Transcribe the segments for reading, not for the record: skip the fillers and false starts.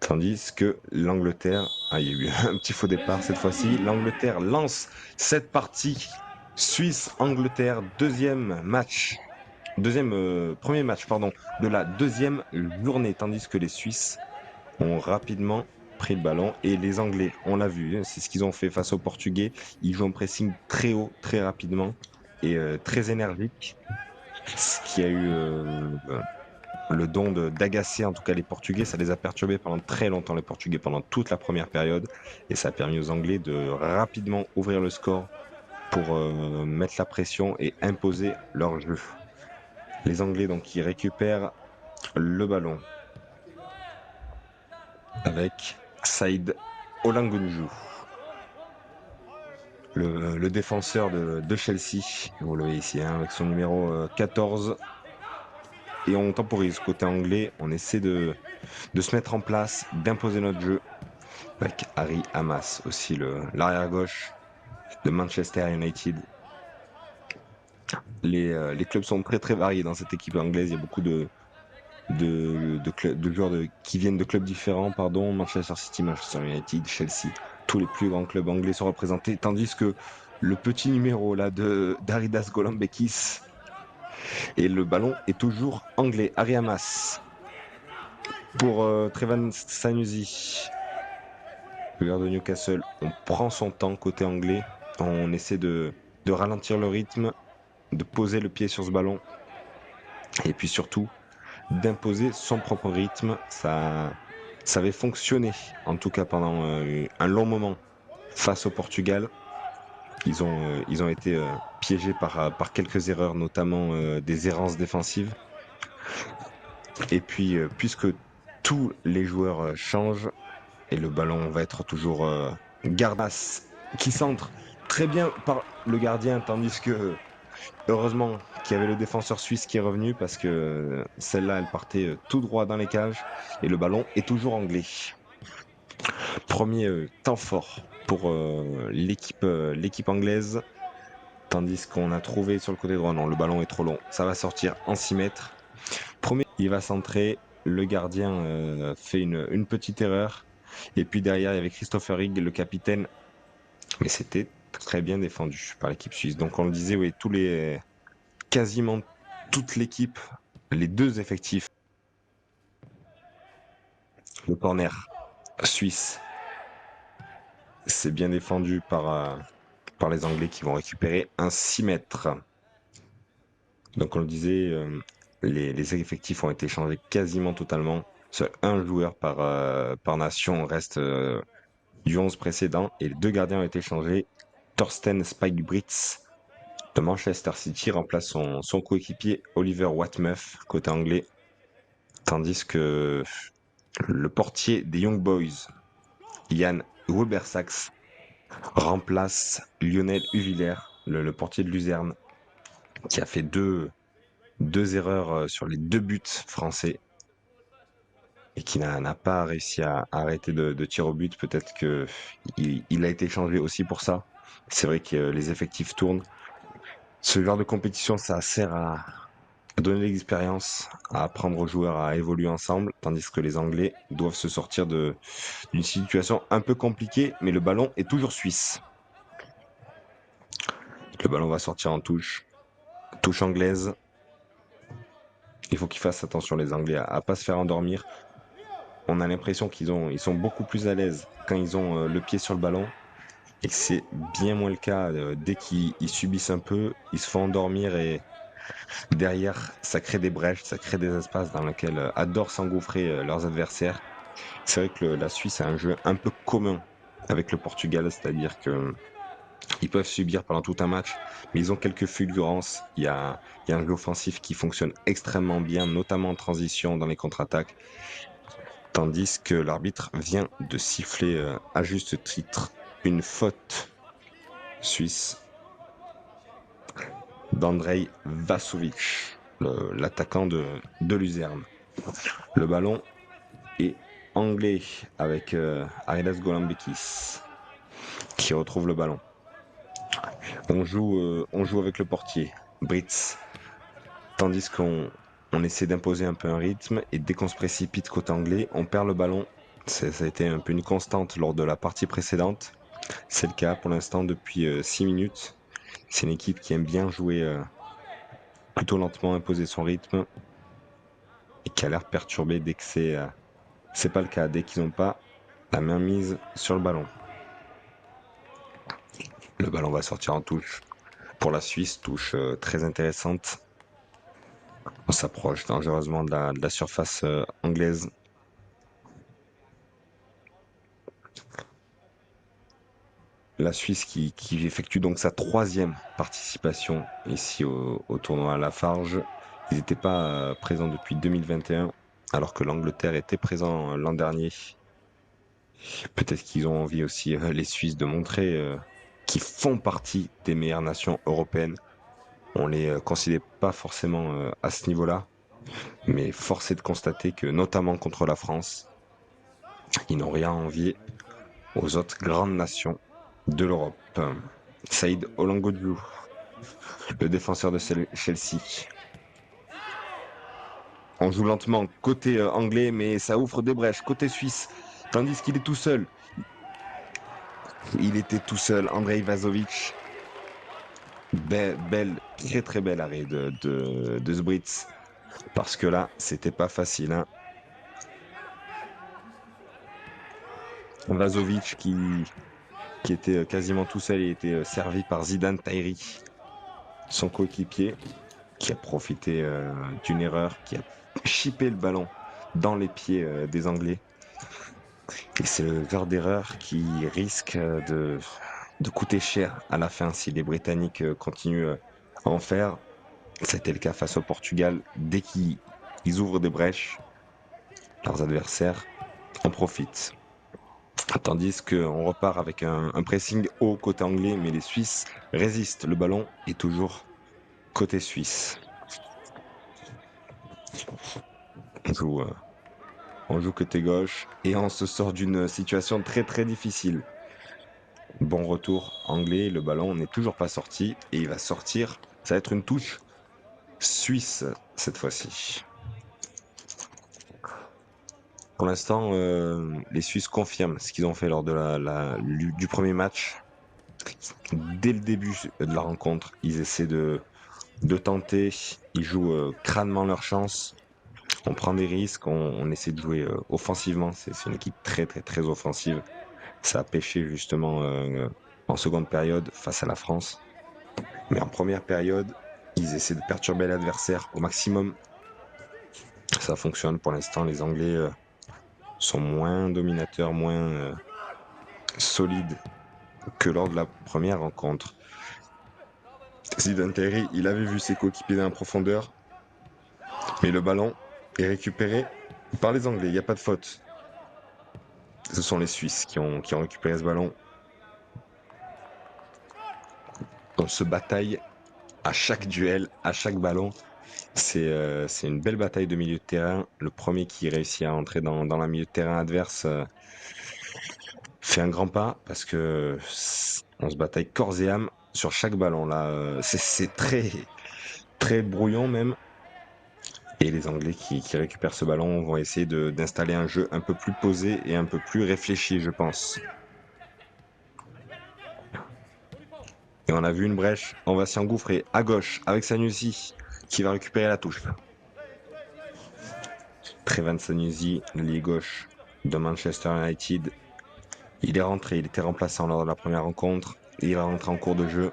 Tandis que l'Angleterre, il y a eu un petit faux départ cette fois-ci. L'Angleterre lance cette partie. Suisse-Angleterre, premier match, pardon, de la deuxième journée. Tandis que les Suisses ont rapidement pris le ballon et les Anglais, on l'a vu, c'est ce qu'ils ont fait face aux Portugais. Ils jouent en pressing très haut, très rapidement et très énergique, ce qui a eu le don d'agacer en tout cas les Portugais. Ça les a perturbés pendant très longtemps, les Portugais, pendant toute la première période, et ça a permis aux Anglais de rapidement ouvrir le score pour mettre la pression et imposer leur jeu. Les Anglais donc qui récupèrent le ballon avec Saïd Olangunju, le défenseur de Chelsea. Vous le voyez ici, hein, avec son numéro 14. Et on temporise côté anglais, on essaie de se mettre en place, d'imposer notre jeu. Avec Harry Hamas aussi, l'arrière-gauche de Manchester United. Les clubs sont très très variés dans cette équipe anglaise. Il y a beaucoup de joueurs qui viennent de clubs différents, pardon. Manchester City, Manchester United, Chelsea. Tous les plus grands clubs anglais sont représentés. Tandis que le petit numéro là d'Aridas Golombekis, et le ballon est toujours anglais. Harry Hamas pour Trevan Sanusi, le joueur de Newcastle. On prend son temps côté anglais. On essaie de ralentir le rythme, de poser le pied sur ce ballon et puis surtout d'imposer son propre rythme. Ça avait fonctionné en tout cas pendant un long moment face au Portugal. Ils ont été piégés par quelques erreurs, notamment des errances défensives. Et puis puisque tous les joueurs changent et le ballon va être toujours Gardas qui centre très bien par le gardien, tandis que heureusement qu'il y avait le défenseur suisse qui est revenu, parce que celle-là, elle partait tout droit dans les cages et le ballon est toujours anglais. Premier temps fort pour l'équipe anglaise, tandis qu'on a trouvé sur le côté droit, non, le ballon est trop long, ça va sortir en 6 mètres. Premier, il va centrer, le gardien fait une petite erreur, et puis derrière, il y avait Christopher Higg, le capitaine, mais c'était très bien défendu par l'équipe suisse. Donc on le disait, oui, quasiment toute l'équipe, les deux effectifs, le corner suisse, c'est bien défendu par les Anglais qui vont récupérer un 6 mètres. Donc on le disait, les effectifs ont été changés quasiment totalement. Seul un joueur par nation reste du 11 précédent et les deux gardiens ont été changés. Thorsten Spike-Britz de Manchester City remplace son coéquipier Oliver Watmuff côté anglais, tandis que le portier des Young Boys, Jan Wilbersax, remplace Lionel Huviller, le portier de Luzerne, qui a fait deux erreurs sur les deux buts français et qui n'a pas réussi à arrêter de tirer au but. Peut-être qu'il a été changé aussi pour ça. C'est vrai que les effectifs tournent. Ce genre de compétition, ça sert à donner de l'expérience, à apprendre aux joueurs à évoluer ensemble, tandis que les Anglais doivent se sortir d'une situation un peu compliquée, mais le ballon est toujours suisse. Le ballon va sortir en touche anglaise. Il faut qu'ils fassent attention, les Anglais, à pas se faire endormir. On a l'impression ils sont beaucoup plus à l'aise quand ils ont le pied sur le ballon, et c'est bien moins le cas dès qu'ils subissent un peu, ils se font endormir, et derrière, ça crée des brèches, ça crée des espaces dans lesquels adorent s'engouffrer leurs adversaires. C'est vrai que la Suisse a un jeu un peu commun avec le Portugal, c'est-à-dire que ils peuvent subir pendant tout un match, mais ils ont quelques fulgurances. Il y a un jeu offensif qui fonctionne extrêmement bien, notamment en transition dans les contre-attaques, tandis que l'arbitre vient de siffler à juste titre une faute suisse d'Andrei Vasovic, l'attaquant de Luzerne. Le ballon est anglais avec Aridas Golambekis qui retrouve le ballon. On joue avec le portier, Britz, tandis qu'on essaie d'imposer un peu un rythme, et dès qu'on se précipite côté anglais, on perd le ballon Ça a été un peu une constante lors de la partie précédente. C'est le cas pour l'instant depuis 6 minutes. C'est une équipe qui aime bien jouer plutôt lentement, imposer son rythme et qui a l'air perturbée dès que c'est pas le cas, dès qu'ils n'ont pas la main mise sur le ballon. Le ballon va sortir en touche pour la Suisse, touche très intéressante. On s'approche dangereusement de la surface anglaise. La Suisse qui effectue donc sa 3e participation ici au tournoi à Lafarge. Ils n'étaient pas présents depuis 2021, alors que l'Angleterre était présent l'an dernier. Peut-être qu'ils ont envie aussi, les Suisses, de montrer qu'ils font partie des meilleures nations européennes. On les considère pas forcément à ce niveau-là, mais force est de constater que, notamment contre la France, ils n'ont rien à envier aux autres grandes nations de l'Europe. Saïd Olangodjou, le défenseur de Chelsea. On joue lentement côté anglais, mais ça ouvre des brèches côté suisse, tandis qu'il est tout seul. Il était tout seul, Andrei Vazovic. Très très belle arrêt de Zbritz. Parce que là, c'était pas facile. Hein. Vazovic qui était quasiment tout seul et était servi par Zidane Tahiri, son coéquipier, qui a profité d'une erreur, qui a chippé le ballon dans les pieds des Anglais. Et c'est le genre d'erreur qui risque de coûter cher à la fin si les Britanniques continuent à en faire. C'était le cas face au Portugal. Dès qu'ils ouvrent des brèches, leurs adversaires en profitent. Tandis qu'on repart avec un pressing haut côté anglais, mais les Suisses résistent. Le ballon est toujours côté suisse. On joue, on joue côté gauche et on se sort d'une situation très très difficile. Bon retour anglais, le ballon n'est toujours pas sorti et il va sortir. Ça va être une touche suisse cette fois-ci. Pour l'instant, les Suisses confirment ce qu'ils ont fait lors du premier match. Dès le début de la rencontre, ils essaient de tenter, ils jouent crânement leur chance. On prend des risques, on essaie de jouer offensivement. C'est une équipe très très très offensive. Ça a pêché justement en seconde période face à la France. Mais en première période, ils essaient de perturber l'adversaire au maximum. Ça fonctionne pour l'instant. Les Anglais sont moins dominateurs, moins solides que lors de la première rencontre. Zidane Terry, il avait vu ses coéquipiers dans la profondeur, mais le ballon est récupéré par les Anglais. Il n'y a pas de faute. Ce sont les Suisses qui ont récupéré ce ballon. On se bataille à chaque duel, à chaque ballon. C'est une belle bataille de milieu de terrain. Le premier qui réussit à entrer dans la milieu de terrain adverse fait un grand pas parce que on se bataille corps et âme sur chaque ballon. Là, c'est très très brouillon même. Et les Anglais qui récupèrent ce ballon vont essayer d'installer un jeu un peu plus posé et un peu plus réfléchi, je pense. Et on a vu une brèche, on va s'y engouffrer à gauche avec Sanusi qui va récupérer la touche. Trevan Sanusi, l'ailier gauche de Manchester United. Il est rentré, il était remplaçant lors de la première rencontre. Et il va rentrer en cours de jeu.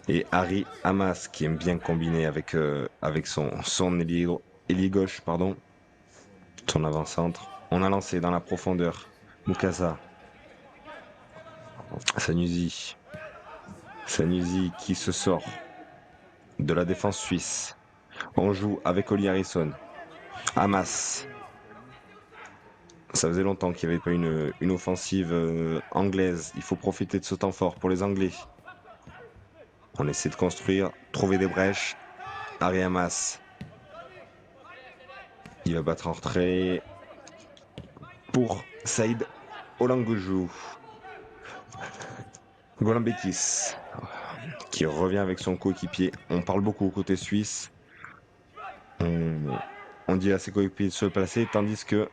Et Harry Hamas qui aime bien combiner avec son ailier gauche, pardon, son avant-centre. On a lancé dans la profondeur. Mukasa. Sanusi. Sanusi qui se sort de la défense suisse. On joue avec Oli Harrison. Hamas. Ça faisait longtemps qu'il n'y avait pas une offensive anglaise. Il faut profiter de ce temps fort pour les Anglais. On essaie de construire, trouver des brèches. Harry Hamas. Il va battre en retrait pour Saïd Olangodjou. Golambekis qui revient avec son coéquipier. On parle beaucoup côté suisse. On dit à ses coéquipiers de se placer, tandis que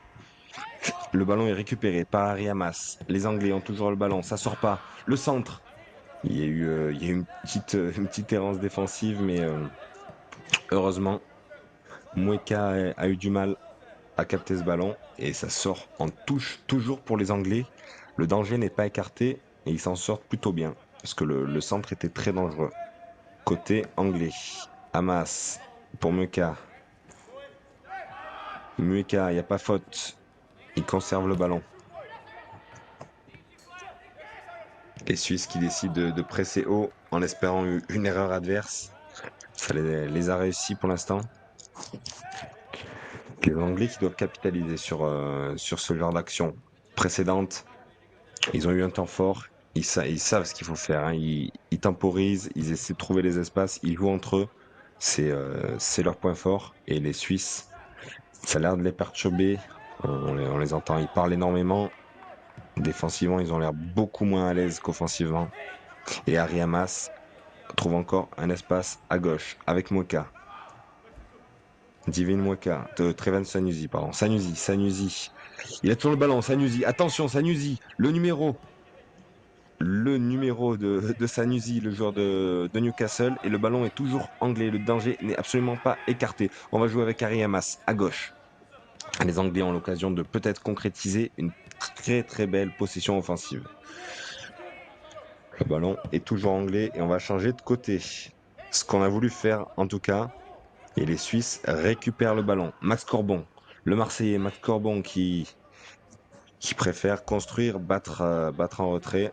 Le ballon est récupéré par Harry Hamas. Les Anglais ont toujours le ballon, ça sort pas. Le centre. Il y a eu une petite errance défensive, mais heureusement, Mweka a eu du mal à capter ce ballon et ça sort en touche toujours pour les Anglais. Le danger n'est pas écarté et ils s'en sortent plutôt bien parce que le centre était très dangereux. Côté anglais, Hamas pour Mweka. Mweka, il n'y a pas faute. Il conserve le ballon. Les Suisses qui décident de presser haut en espérant une erreur adverse. Ça les a réussi pour l'instant. Les Anglais qui doivent capitaliser sur ce genre d'action précédente. Ils ont eu un temps fort. Ils savent ce qu'il faut faire, hein. Ils temporisent, ils essaient de trouver les espaces, ils jouent entre eux. C'est leur point fort. Et les Suisses, ça a l'air de les perturber. On les entend, ils parlent énormément. Défensivement, ils ont l'air beaucoup moins à l'aise qu'offensivement. Et Harry Hamas trouve encore un espace à gauche avec Mweka. Divine Mweka, de Trevan Sanusi, pardon. Sanusi. Il a toujours le ballon, Sanusi. Attention, Sanusi, le numéro de Sanusi, le joueur de Newcastle, et le ballon est toujours anglais. Le danger n'est absolument pas écarté. On va jouer avec Harry Hamas à gauche. Les Anglais ont l'occasion de peut-être concrétiser une très très belle possession offensive. Le ballon est toujours anglais et on va changer de côté. Ce qu'on a voulu faire en tout cas, et les Suisses récupèrent le ballon. Max Corbon, le Marseillais Max Corbon qui préfère construire, battre en retrait.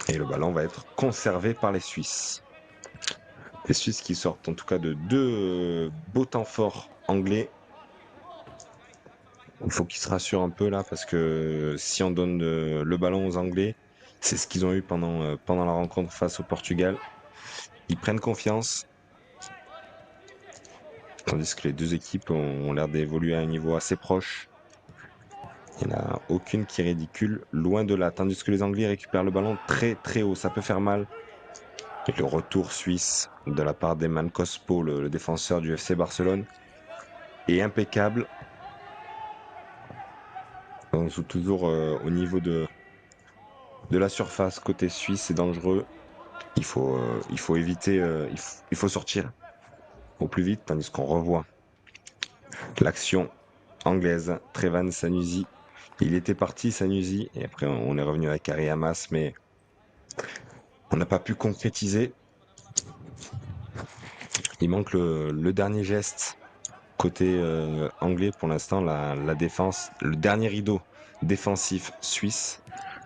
Et le ballon va être conservé par les Suisses. Les Suisses qui sortent en tout cas de deux beaux temps forts anglais. Il faut qu'ils se rassurent un peu là parce que si on donne le ballon aux Anglais, c'est ce qu'ils ont eu pendant la rencontre face au Portugal. Ils prennent confiance, tandis que les deux équipes ont l'air d'évoluer à un niveau assez proche. Il n'y en a aucune qui est ridicule, loin de là. Tandis que les Anglais récupèrent le ballon très très haut, ça peut faire mal. Et le retour suisse de la part d'Eman Cospo, le défenseur du FC Barcelone, est impeccable. On joue toujours au niveau de la surface côté suisse, c'est dangereux. Il faut éviter, il faut sortir au plus vite, tandis qu'on revoit l'action anglaise. Trevan Sanusi, il était parti Sanusi, et après on est revenu avec Harry Hamas, mais on n'a pas pu concrétiser. Il manque le dernier geste côté anglais pour l'instant, la défense, le dernier rideau défensif suisse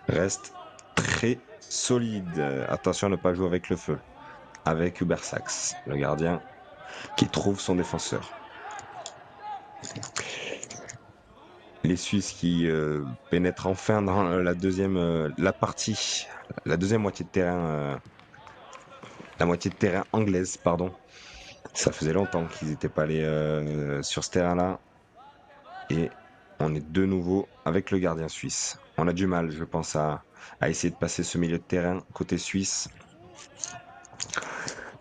reste très solide. Attention à ne pas jouer avec le feu. Avec Hubert Sachs, le gardien qui trouve son défenseur. Les Suisses qui pénètrent enfin dans la deuxième moitié de terrain, la moitié de terrain anglaise, pardon. Ça faisait longtemps qu'ils n'étaient pas allés sur ce terrain-là. Et on est de nouveau avec le gardien suisse. On a du mal, je pense, à essayer de passer ce milieu de terrain côté suisse.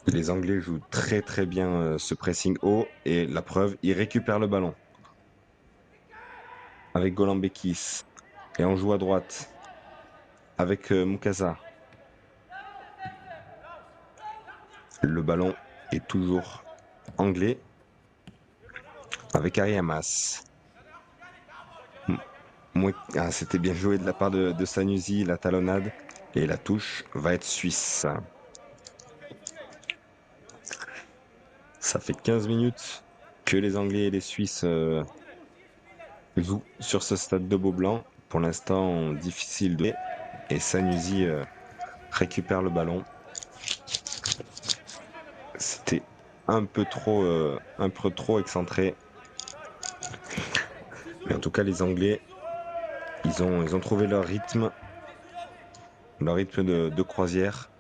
Les Anglais jouent très très bien ce pressing haut et la preuve, ils récupèrent le ballon avec Golambekis et on joue à droite avec Mukasa. Le ballon est toujours anglais avec Harry Hamas. C'était bien joué de la part de Sanusi, la talonnade et la touche va être suisse. Ça fait 15 minutes que les Anglais et les Suisses jouent sur ce stade de Beaublanc. Pour l'instant, difficile de... Et Sanusi récupère le ballon. C'était un peu trop excentré. Mais en tout cas, les Anglais, ils ont trouvé leur rythme de croisière.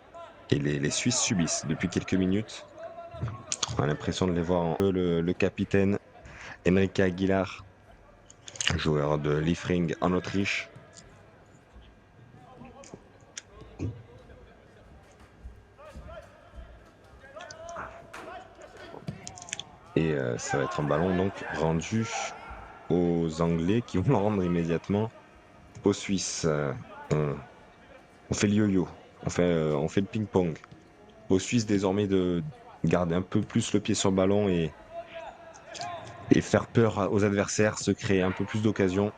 Et les Suisses subissent depuis quelques minutes. On a l'impression de les voir en eux. Le capitaine Enrique Aguilar, joueur de Liefering en Autriche. Et ça va être un ballon donc rendu aux Anglais qui vont le rendre immédiatement aux Suisses. On fait le yo-yo, on fait le ping-pong. Aux Suisses désormais de garder un peu plus le pied sur le ballon et faire peur aux adversaires, se créer un peu plus d'occasions.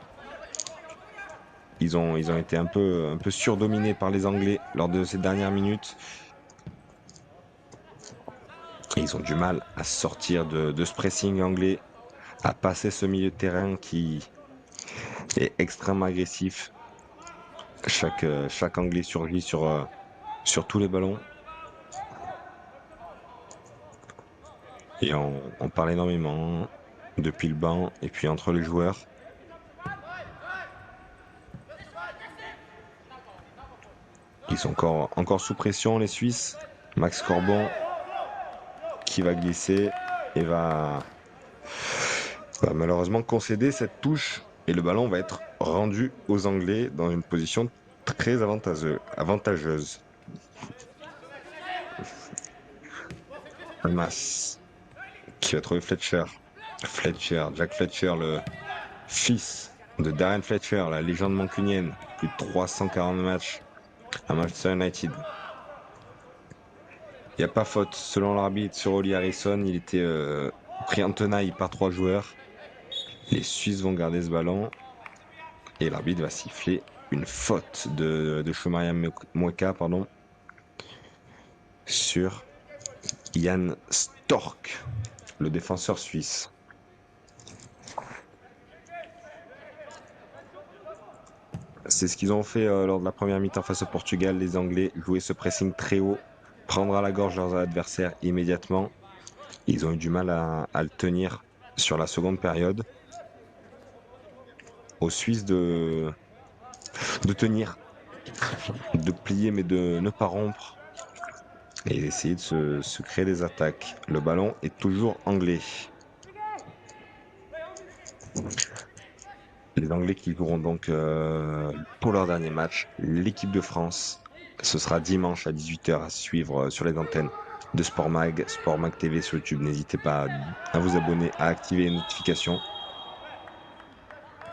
Ils ont été un peu surdominés par les Anglais lors de ces dernières minutes. Et ils ont du mal à sortir de ce pressing anglais, à passer ce milieu de terrain qui est extrêmement agressif. Chaque Anglais surgit sur tous les ballons. Et on parle énormément depuis le banc et puis entre les joueurs. Ils sont encore sous pression, les Suisses. Max Corbon qui va glisser et va malheureusement concéder cette touche. Et le ballon va être rendu aux Anglais dans une position très avantageuse. Hamas qui va trouver Fletcher. Jack Fletcher, le fils de Darren Fletcher, la légende mancunienne. Plus de 340 matchs à Manchester United. Il n'y a pas faute selon l'arbitre sur Oli Harrison. Il était pris en tenaille par 3 joueurs. Les Suisses vont garder ce ballon. Et l'arbitre va siffler une faute de Chomaria Mweka sur Jan Stork, le défenseur suisse. C'est ce qu'ils ont fait lors de la première mi-temps face au Portugal. Les Anglais jouer ce pressing très haut, prendre à la gorge leurs adversaires immédiatement. Ils ont eu du mal à le tenir sur la seconde période. Aux Suisses de tenir, de plier mais de ne pas rompre et d'essayer de se créer des attaques. Le ballon est toujours anglais. Les Anglais qui joueront donc pour leur dernier match, l'équipe de France. Ce sera dimanche à 18 h à suivre sur les antennes de Sport Mag TV sur YouTube. N'hésitez pas à vous abonner, à activer les notifications.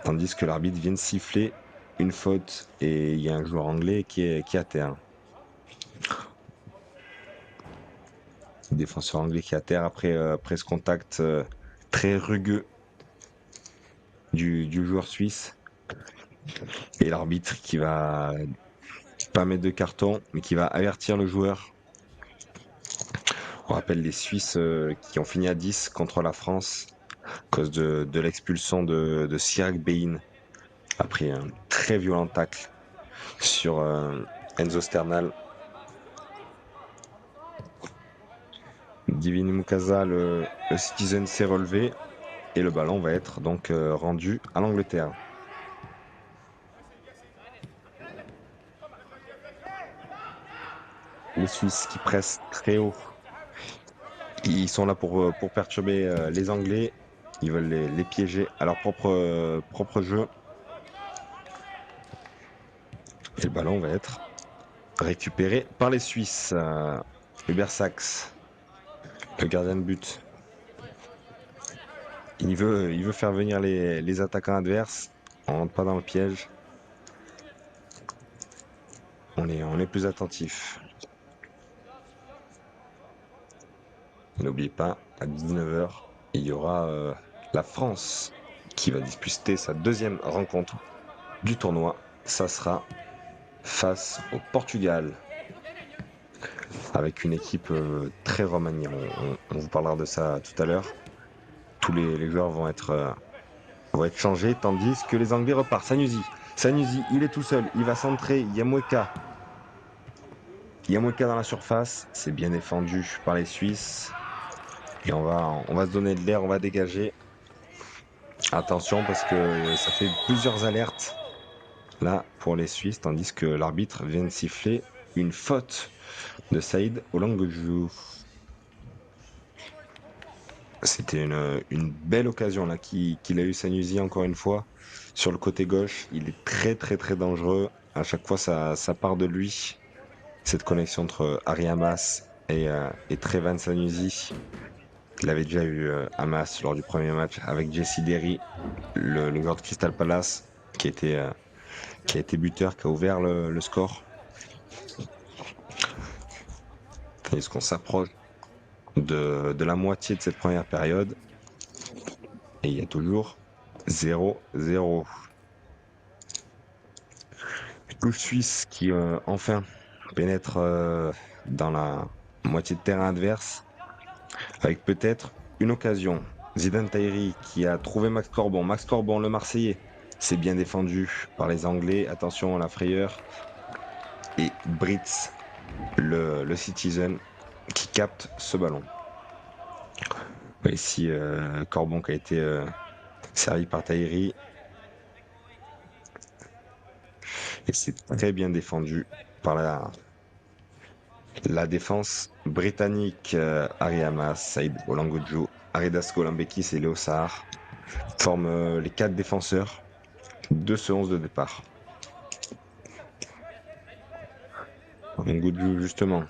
Tandis que l'arbitre vient de siffler une faute et il y a un joueur anglais qui est à terre. Le défenseur anglais qui est à terre après ce contact très rugueux du joueur suisse. Et l'arbitre qui va pas mettre de carton, mais qui va avertir le joueur. On rappelle les Suisses qui ont fini à 10 contre la France à cause de l'expulsion de Sirak Bein après un très violent tacle sur Enzo Sternal. Divini Mukasa, le Citizen s'est relevé et le ballon va être donc rendu à l'Angleterre. Les Suisses qui pressent très haut. Ils sont là pour perturber les Anglais. Ils veulent les piéger à leur propre jeu. Et le ballon va être récupéré par les Suisses. Hubert Sachs, le gardien de but. Il veut faire venir les attaquants adverses. On rentre pas dans le piège. On est plus attentif. N'oubliez pas, à 19 h, il y aura la France qui va disputer sa deuxième rencontre du tournoi. Ça sera face au Portugal. Avec une équipe très remaniée. On vous parlera de ça tout à l'heure. Tous les joueurs vont être changés, tandis que les Anglais repartent. Sanusi, il est tout seul. Il va centrer. Yamweka dans la surface. C'est bien défendu par les Suisses. Et on va se donner de l'air, on va dégager. Attention parce que ça fait plusieurs alertes là pour les Suisses, tandis que l'arbitre vient de siffler une faute de Saïd Olangojou. C'était une belle occasion là qu'il a eu Sanusi encore une fois sur le côté gauche. Il est très très très dangereux. À chaque fois ça part de lui. Cette connexion entre Ari Hamas et Trevan Sanusi. Il avait déjà eu Hamas lors du premier match avec Jesse Derry, le joueur de Crystal Palace, qui, était, qui a été buteur, qui a ouvert le score. Est-ce qu'on s'approche de la moitié de cette première période? Et il y a toujours 0-0. Le Suisse qui enfin pénètre dans la moitié de terrain adverse avec peut-être une occasion. Zidane Tahiri qui a trouvé Max Corbon. Max Corbon, le Marseillais, c'est bien défendu par les Anglais. Attention à la frayeur. Et Brits, le Citizen, qui capte ce ballon. Ici, Corbon qui a été servi par Tahiri. Et c'est très bien défendu par la défense britannique. Harry Hamas, Saïd Olangoju, Aridas Golambekis et Léo Sahar forment les 4 défenseurs de ce 11 de départ. Olangoju, justement.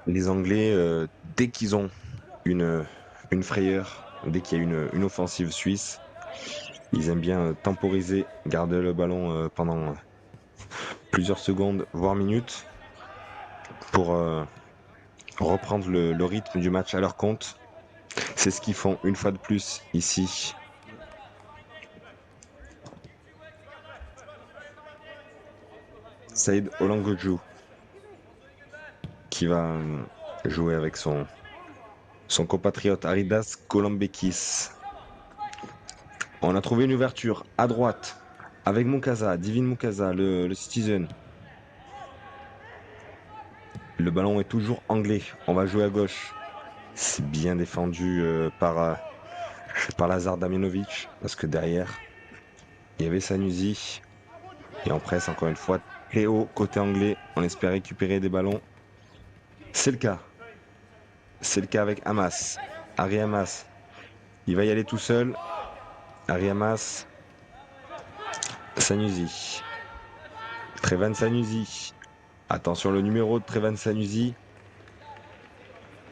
Les Anglais, dès qu'ils ont une frayeur, dès qu'il y a une offensive suisse, ils aiment bien temporiser, garder le ballon pendant plusieurs secondes, voire minutes, pour reprendre le rythme du match à leur compte. C'est ce qu'ils font une fois de plus ici. Saïd Olangoju qui va jouer avec son compatriote Aridas Golambekis. On a trouvé une ouverture à droite avec Mukasa, Divine Mukasa, le Citizen. Le ballon est toujours anglais. On va jouer à gauche. C'est bien défendu par Lazar Damjanovic parce que derrière, il y avait Sanusi. Et on presse encore une fois très haut côté anglais. On espère récupérer des ballons. C'est le cas. C'est le cas avec Hamas. Harry Hamas. Il va y aller tout seul. Harry Hamas. Sanusi. Trevan Sanusi. Attention, le numéro de Trevan Sanusi.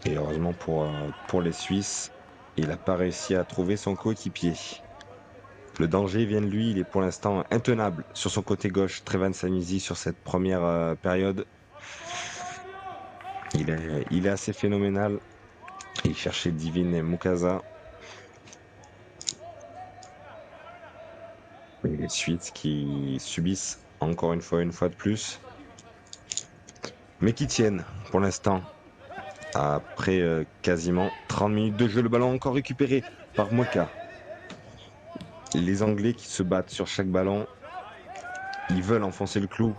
Et heureusement pour les Suisses, il n'a pas réussi à trouver son coéquipier. Le danger vient de lui, il est pour l'instant intenable sur son côté gauche, Trevan Sanusi, sur cette première période. Il est assez phénoménal. Il cherchait Divine et Mukasa. Et les Suisses qui subissent encore une fois de plus. Mais qui tiennent pour l'instant. Après quasiment 30 minutes de jeu, le ballon encore récupéré par Mweka. Les Anglais qui se battent sur chaque ballon. Ils veulent enfoncer le clou.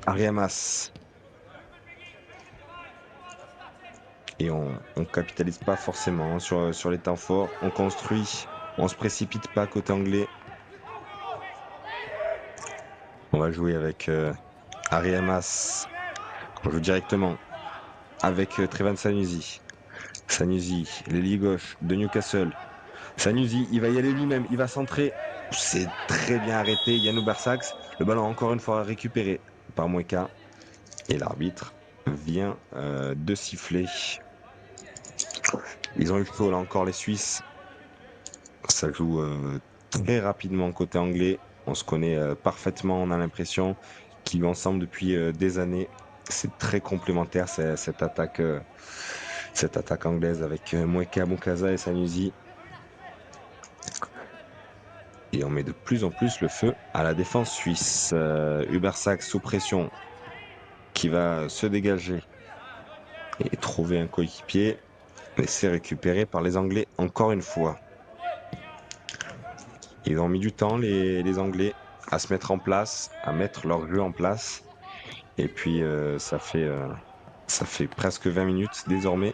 Harry Hamas. Et on capitalise pas forcément sur les temps forts. On construit. On se précipite pas côté anglais. On va jouer avec Harry Hamas. On joue directement avec Trevan Sanusi. Sanusi, l'ailier gauche de Newcastle. Sanusi, il va y aller lui-même. Il va centrer. C'est très bien arrêté. Yannou Barsax. Le ballon encore une fois récupéré par Mweka. Et l'arbitre vient de siffler. Ils ont eu chaud là encore les Suisses. Ça joue très rapidement côté anglais. On se connaît parfaitement, on a l'impression qu'ils vivent ensemble depuis des années. C'est très complémentaire cette attaque anglaise avec Mweka, Mukasa et Sanusi. Et on met de plus en plus le feu à la défense suisse. Ubersac sous pression qui va se dégager et trouver un coéquipier. Mais c'est récupéré par les Anglais encore une fois. Ils ont mis du temps, les Anglais, à se mettre en place, à mettre leur jeu en place. Et puis, ça fait presque 20 minutes désormais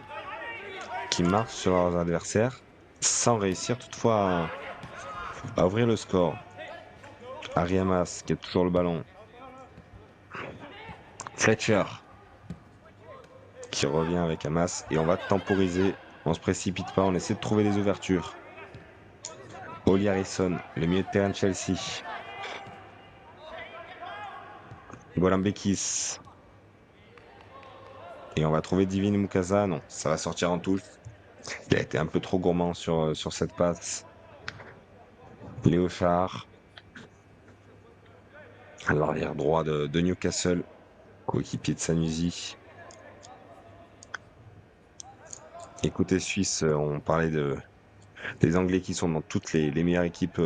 qu'ils marchent sur leurs adversaires sans réussir toutefois à ouvrir le score. Harry Hamas qui a toujours le ballon. Fletcher qui revient avec Hamas. Et on va temporiser. On se précipite pas, on essaie de trouver des ouvertures. Oli Harrison, le milieu de terrain de Chelsea. Golambekis. Et on va trouver Divine Mukasa. Non, ça va sortir en touche. Il a été un peu trop gourmand sur cette passe. Léo Char, à l'arrière droit de Newcastle, coéquipier de Sanusi. Et côté suisse, on parlait des Anglais qui sont dans toutes les meilleures équipes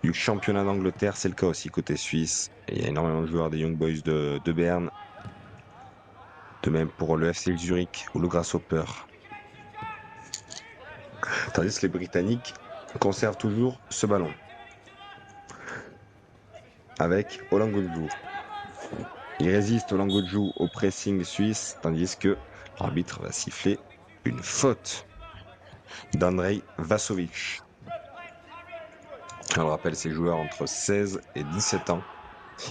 du championnat d'Angleterre. C'est le cas aussi côté suisse. Et il y a énormément de joueurs des Young Boys de Berne. De même pour le FC Zurich ou le Grasshopper. Tandis que les Britanniques conservent toujours ce ballon. Avec Olangoju. Il résiste Olangoju au pressing suisse, tandis que l'arbitre va siffler une faute d'Andrei Vasovic. On rappelle, ces joueurs entre 16 et 17 ans.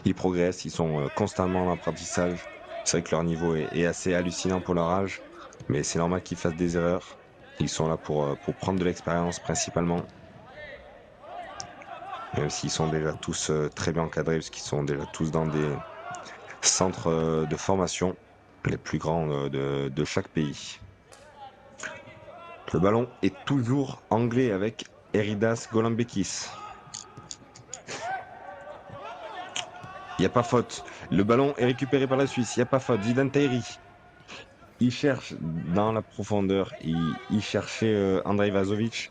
Ils progressent, ils sont constamment en apprentissage. C'est vrai que leur niveau est assez hallucinant pour leur âge, mais c'est normal qu'ils fassent des erreurs. Ils sont là pour prendre de l'expérience principalement. Même s'ils sont déjà tous très bien encadrés, parce qu'ils sont déjà tous dans des centres de formation, les plus grands de chaque pays. Le ballon est toujours anglais avec Eridas Golambekis. Il n'y a pas faute. Le ballon est récupéré par la Suisse. Il n'y a pas faute. Zidane Tahiri. Il cherche dans la profondeur. Il cherchait Andrei Vazovic.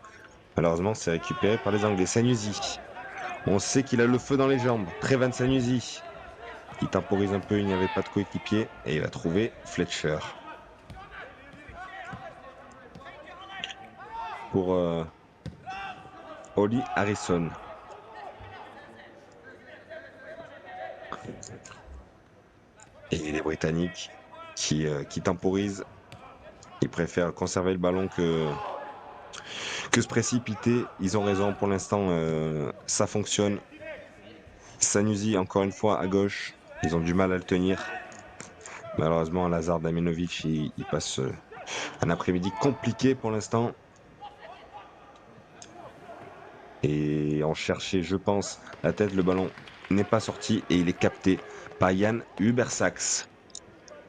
Malheureusement, c'est récupéré par les Anglais. Sanusi. On sait qu'il a le feu dans les jambes. Trevan Sanusi. Il temporise un peu. Il n'y avait pas de coéquipier. Et il va trouver Fletcher. Pour Oli Harrison. Et les Britanniques qui temporisent. Ils préfèrent conserver le ballon que se précipiter. Ils ont raison pour l'instant, ça fonctionne. Sanusi, encore une fois, à gauche. Ils ont du mal à le tenir. Malheureusement, Lazar Damjanovic, il passe un après-midi compliqué pour l'instant. Et on cherchait, je pense, la tête. Le ballon n'est pas sorti et il est capté par Jan Hubersax.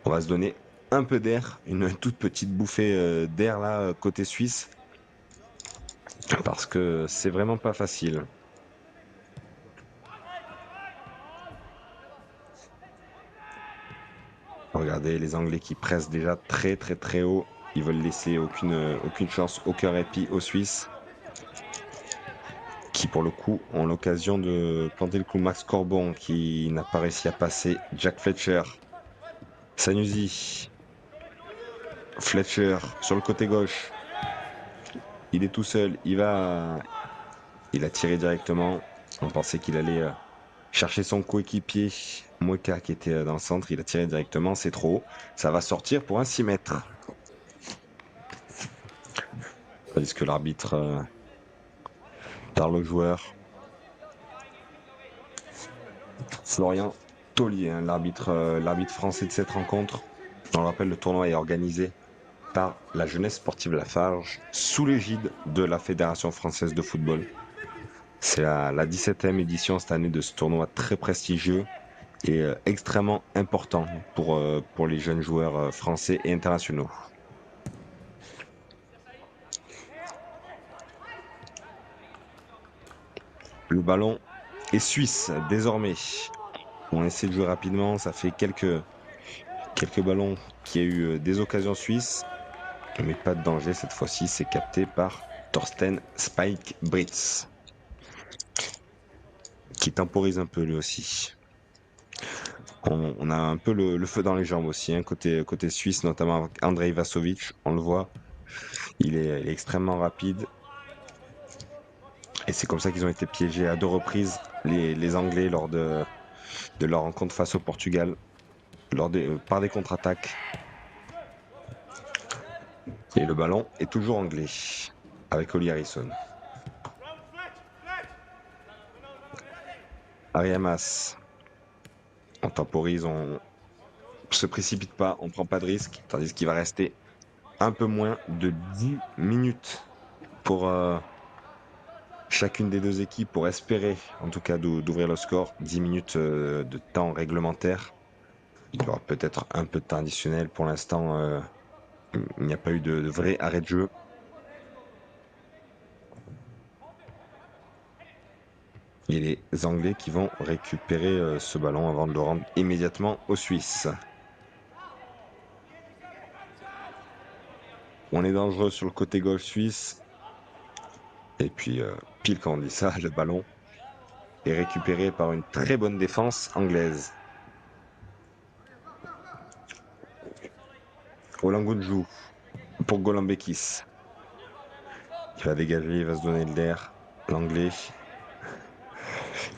On va se donner un peu d'air, une toute petite bouffée d'air là, côté suisse. Parce que c'est vraiment pas facile. Regardez les Anglais qui pressent déjà très très très haut. Ils veulent laisser aucune chance, aucun répit aux Suisses. Qui pour le coup ont l'occasion de planter le coup. Max Corbon qui n'a pas réussi à passer. Jack Fletcher. Sanusi. Fletcher sur le côté gauche. Il est tout seul. Il a tiré directement. On pensait qu'il allait chercher son coéquipier. Mweka qui était dans le centre. Il a tiré directement. C'est trop haut. Ça va sortir pour un 6 mètres. Tandis que l'arbitre parle au joueur. Florian Taulier, hein, l'arbitre français de cette rencontre. On le rappelle, le tournoi est organisé par la Jeunesse Sportive Lafarge sous l'égide de la Fédération Française de Football. C'est la 17e édition cette année de ce tournoi très prestigieux et extrêmement important pour les jeunes joueurs français et internationaux. Le ballon est suisse désormais. On essaie de jouer rapidement, ça fait quelques ballons qui a eu des occasions suisses, mais pas de danger cette fois-ci, c'est capté par Thorsten Spike Britz, qui temporise un peu lui aussi. On a un peu le feu dans les jambes aussi, hein, côté suisse, notamment avec Andrei Vasovic, on le voit, il est extrêmement rapide. Et c'est comme ça qu'ils ont été piégés à 2 reprises, les Anglais, lors de leur rencontre face au Portugal, par des contre-attaques. Et le ballon est toujours anglais, avec Oli Harrison. Ariamas. On temporise, on se précipite pas, on prend pas de risque, tandis qu'il va rester un peu moins de 10 minutes pour chacune des deux équipes pour espérer, en tout cas, d'ouvrir le score. 10 minutes de temps réglementaire. Il y aura peut-être un peu de temps additionnel. Pour l'instant, il n'y a pas eu de vrai arrêt de jeu. Et les Anglais qui vont récupérer ce ballon avant de le rendre immédiatement aux Suisses. On est dangereux sur le côté gauche suisse. Et puis, pile quand on dit ça, le ballon est récupéré par une très bonne défense anglaise. Olangunju pour Golombekis. Il va dégager, il va se donner de l'air. L'anglais.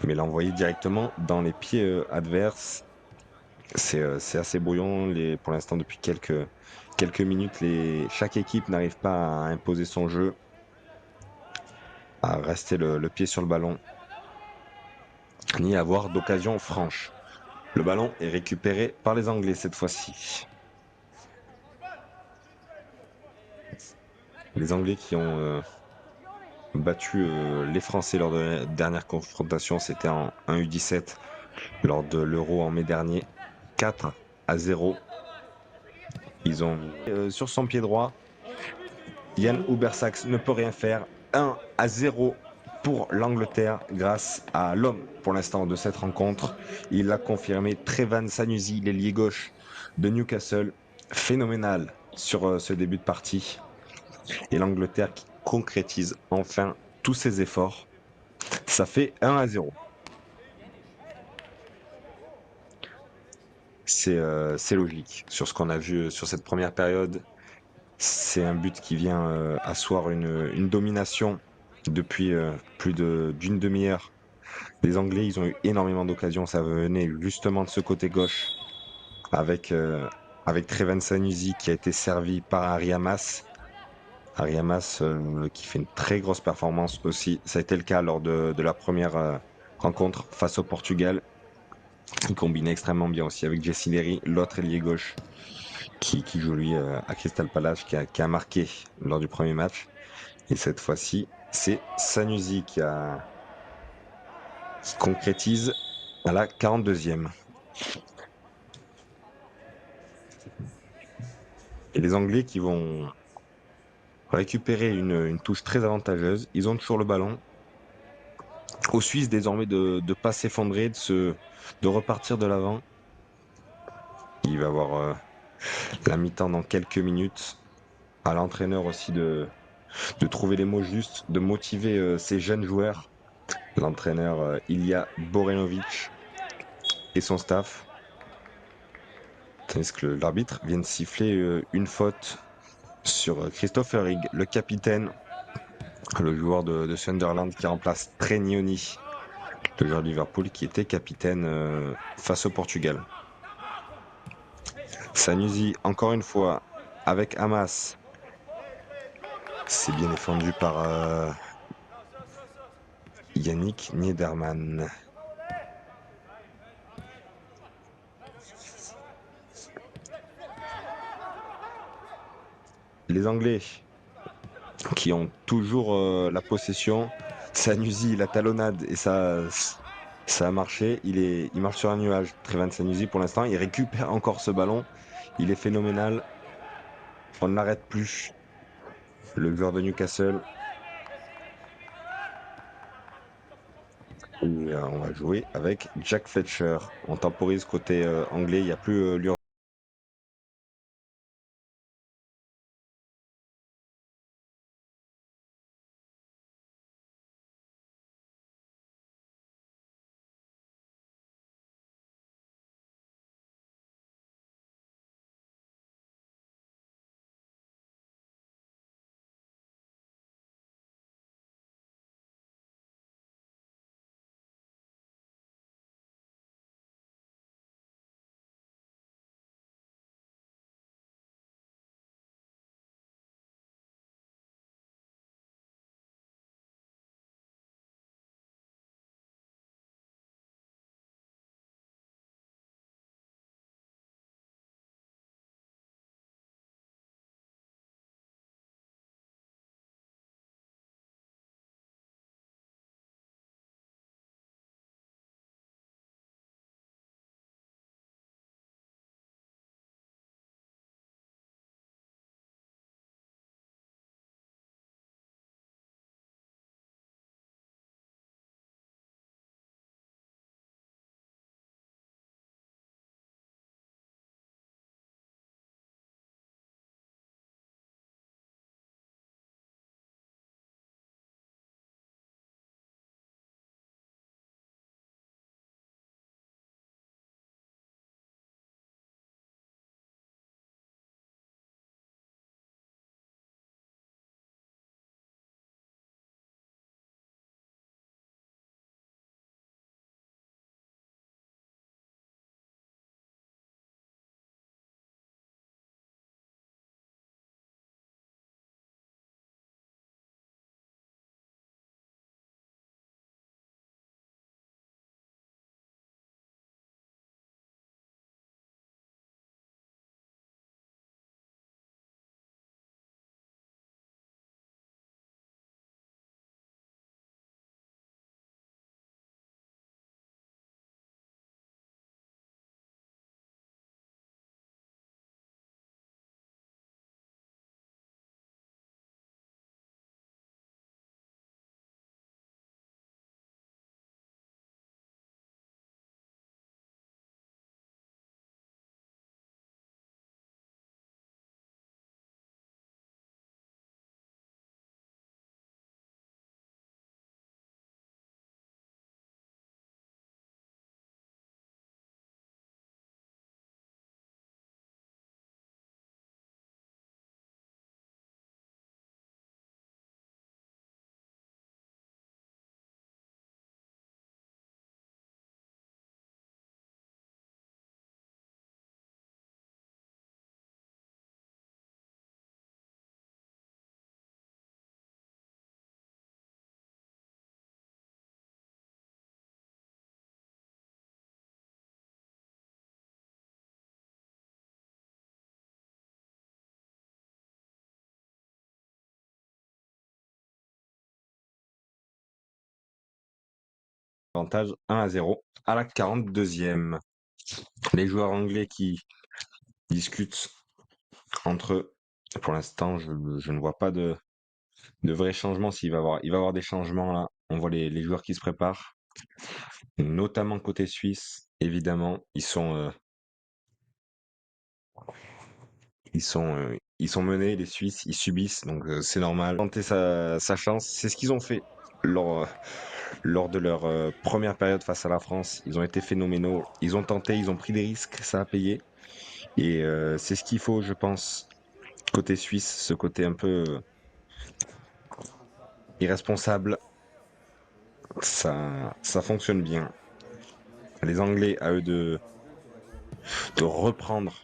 Mais l'a envoyé directement dans les pieds adverses. C'est assez brouillon. Pour l'instant, depuis quelques minutes, chaque équipe n'arrive pas à imposer son jeu, à rester le pied sur le ballon, ni à avoir d'occasion franche. Le ballon est récupéré par les Anglais cette fois-ci. Les Anglais qui ont battu les Français lors de la dernière confrontation, c'était en 1 U17 lors de l'Euro en mai dernier. 4-0. Ils ont sur son pied droit. Jan Ubersax ne peut rien faire. 1-0 pour l'Angleterre grâce à l'homme pour l'instant de cette rencontre. Il l'a confirmé, Trevan Sanusi, l'ailier gauche de Newcastle. Phénoménal sur ce début de partie. Et l'Angleterre qui concrétise enfin tous ses efforts. Ça fait 1-0. C'est logique. Sur ce qu'on a vu sur cette première période, c'est un but qui vient asseoir une domination depuis plus d'une demi-heure. Les Anglais, ils ont eu énormément d'occasions. Ça venait justement de ce côté gauche avec Treven Sanusi qui a été servi par Harry Hamas. Harry Hamas qui fait une très grosse performance aussi. Ça a été le cas lors de la première rencontre face au Portugal. Il combine extrêmement bien aussi avec Jesse Leary, l'autre ailier gauche qui joue lui à Crystal Palace, qui a marqué lors du premier match. Et cette fois-ci, c'est Sanusi qui concrétise à la 42e. Et les Anglais qui vont récupérer une touche très avantageuse. Ils ont toujours le ballon. Aux Suisses désormais de ne pas s'effondrer, de repartir de l'avant. Il va avoir la mi-temps dans quelques minutes. À l'entraîneur aussi de trouver les mots justes, de motiver ces jeunes joueurs. L'entraîneur Ilya Borenovic et son staff. Tandis que l'arbitre vient de siffler une faute sur Christopher Higg, le capitaine, le joueur de Sunderland qui remplace Trenioni, le joueur de Liverpool qui était capitaine face au Portugal. Sanusi, encore une fois, avec Hamas. C'est bien défendu par Yannick Niederman. Les Anglais qui ont toujours la possession. Sanusi, la talonnade, et ça a marché. Il marche sur un nuage. Trevan Sanusi, pour l'instant, il récupère encore ce ballon. Il est phénoménal. On ne l'arrête plus. Le joueur de Newcastle. Et, on va jouer avec Jack Fletcher. On temporise côté anglais. Il n'y a plus l'urgence. Avantage 1-0 à la 42e. Les joueurs anglais qui discutent entre eux. Pour l'instant, je ne vois pas de vrais changements. Il va y avoir des changements là. On voit les joueurs qui se préparent, notamment côté suisse. Évidemment, ils sont menés, les Suisses, ils subissent, donc c'est normal. Tenter sa chance, c'est ce qu'ils ont fait lors de leur première période face à la France. Ils ont été phénoménaux. Ils ont tenté, ils ont pris des risques, ça a payé. Et c'est ce qu'il faut, je pense, côté suisse, ce côté un peu irresponsable. Ça fonctionne bien. Les Anglais, à eux de reprendre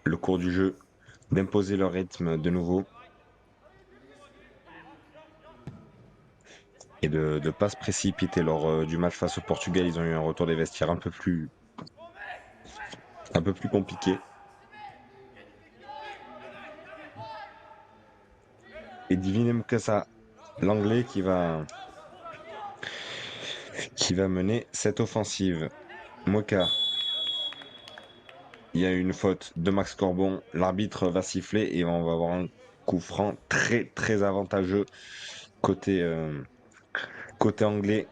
le cours du jeu, d'imposer leur rythme de nouveau et de ne pas se précipiter lors du match face au Portugal. Ils ont eu un retour des vestiaires un peu plus compliqué. Et Divine Mukasa, l'anglais qui va mener cette offensive. Moka, il y a eu une faute de Max Corbon. L'arbitre va siffler et on va avoir un coup franc très très avantageux côté, côté anglais.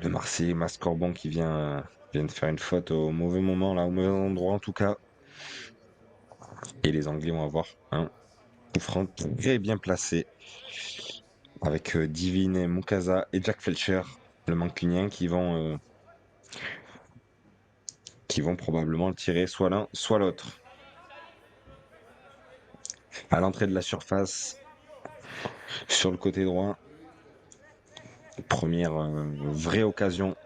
Le Marseillais Max Corbon qui vient de faire une faute au mauvais moment, là, au mauvais endroit en tout cas. Et les Anglais vont avoir un coup franc très bien placé avec Divine Mukasa et Jack Felcher, le mancunien, qui vont probablement le tirer soit l'un, soit l'autre. À l'entrée de la surface, sur le côté droit, première vraie occasion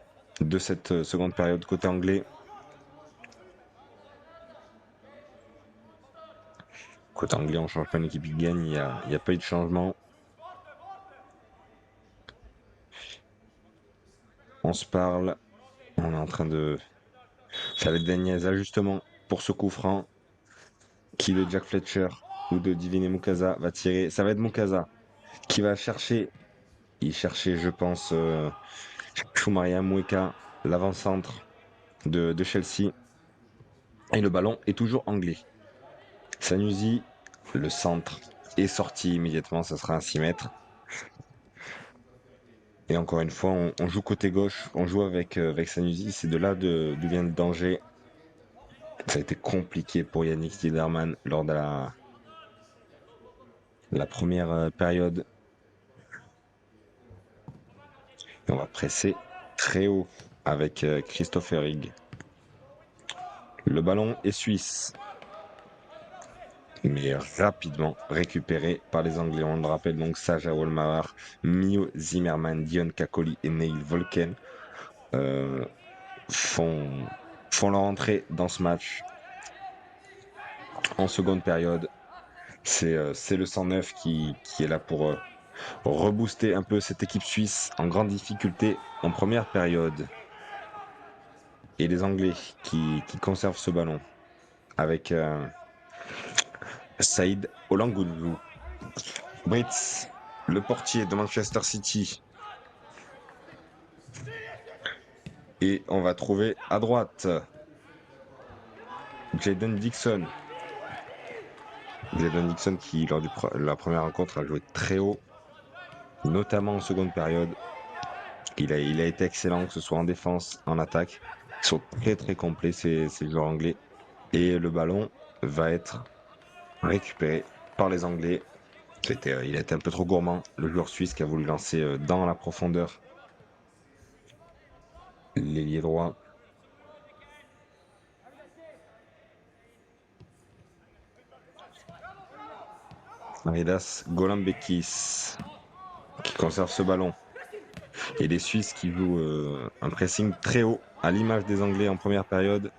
de cette seconde période côté anglais. Côté anglais, on change pas une équipe qui gagne, il n'y a pas eu de changement. On se parle, on est en train de faire les derniers ajustements pour ce coup franc. Qui de Jack Fletcher ou de Divine Mukasa va tirer? Ça va être Mukasa qui va chercher. Il cherchait, je pense, Choumaria Moueka, l'avant-centre de Chelsea. Et le ballon est toujours anglais. Sanusi, le centre est sorti immédiatement, ça sera un 6 mètres. Et encore une fois, on joue côté gauche, on joue avec Sanusi, c'est de là d'où vient le danger. Ça a été compliqué pour Yannick Tillerman lors de la première période. Et on va presser très haut avec Christophe Herrig. Le ballon est suisse, mais rapidement récupéré par les Anglais. On le rappelle donc, Saja Wolmar, Mio Zimmerman, Dion Kakoli et Neil Volken euh, font leur entrée dans ce match en seconde période. C'est le 109 qui est là pour rebooster un peu cette équipe suisse en grande difficulté en première période. Et les Anglais qui conservent ce ballon avec Saïd Olangoulou. Brits, le portier de Manchester City. Et on va trouver à droite Jayden Dixon. Jayden Dixon qui, lors de la première rencontre, a joué très haut, notamment en seconde période. Il a été excellent, que ce soit en défense, en attaque. Ils sont très très complets, ces joueurs anglais. Et le ballon va être récupéré par les Anglais. Il a été un peu trop gourmand, le joueur suisse qui a voulu lancer dans la profondeur l'ailier droit. Aridas Golambekis qui conserve ce ballon. Et les Suisses qui jouent un pressing très haut, à l'image des Anglais en première période.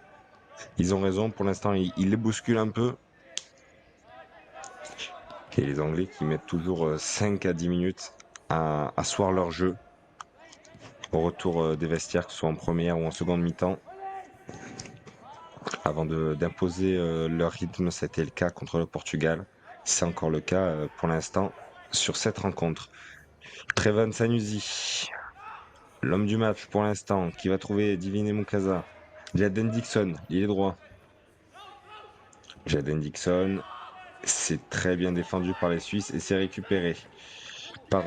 Ils ont raison, pour l'instant, ils les bousculent un peu. Et les Anglais qui mettent toujours 5 à 10 minutes à asseoir leur jeu au retour des vestiaires, que ce soit en première ou en seconde mi-temps, avant d'imposer leur rythme. C'était le cas contre le Portugal. C'est encore le cas pour l'instant sur cette rencontre. Trevan Sanusi, L'homme du match pour l'instant, qui va trouver Divine Mukasa. Jaden Dixon, il est droit. Jaden Dixon, c'est très bien défendu par les Suisses et c'est récupéré par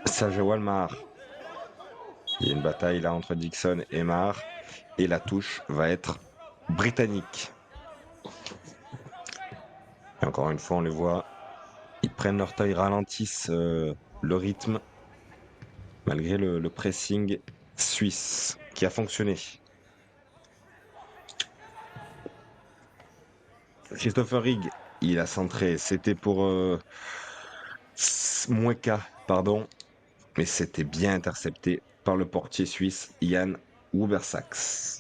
Saja Walmar. Il y a une bataille là entre Dixon et Mar. Et la touche va être britannique. Et encore une fois, on les voit. Ils prennent leur temps, ils ralentissent le rythme. Malgré le pressing suisse qui a fonctionné. Christopher Rigg, il a centré. C'était pour Mweka, pardon. Mais c'était bien intercepté par le portier suisse Jan Wubersachs.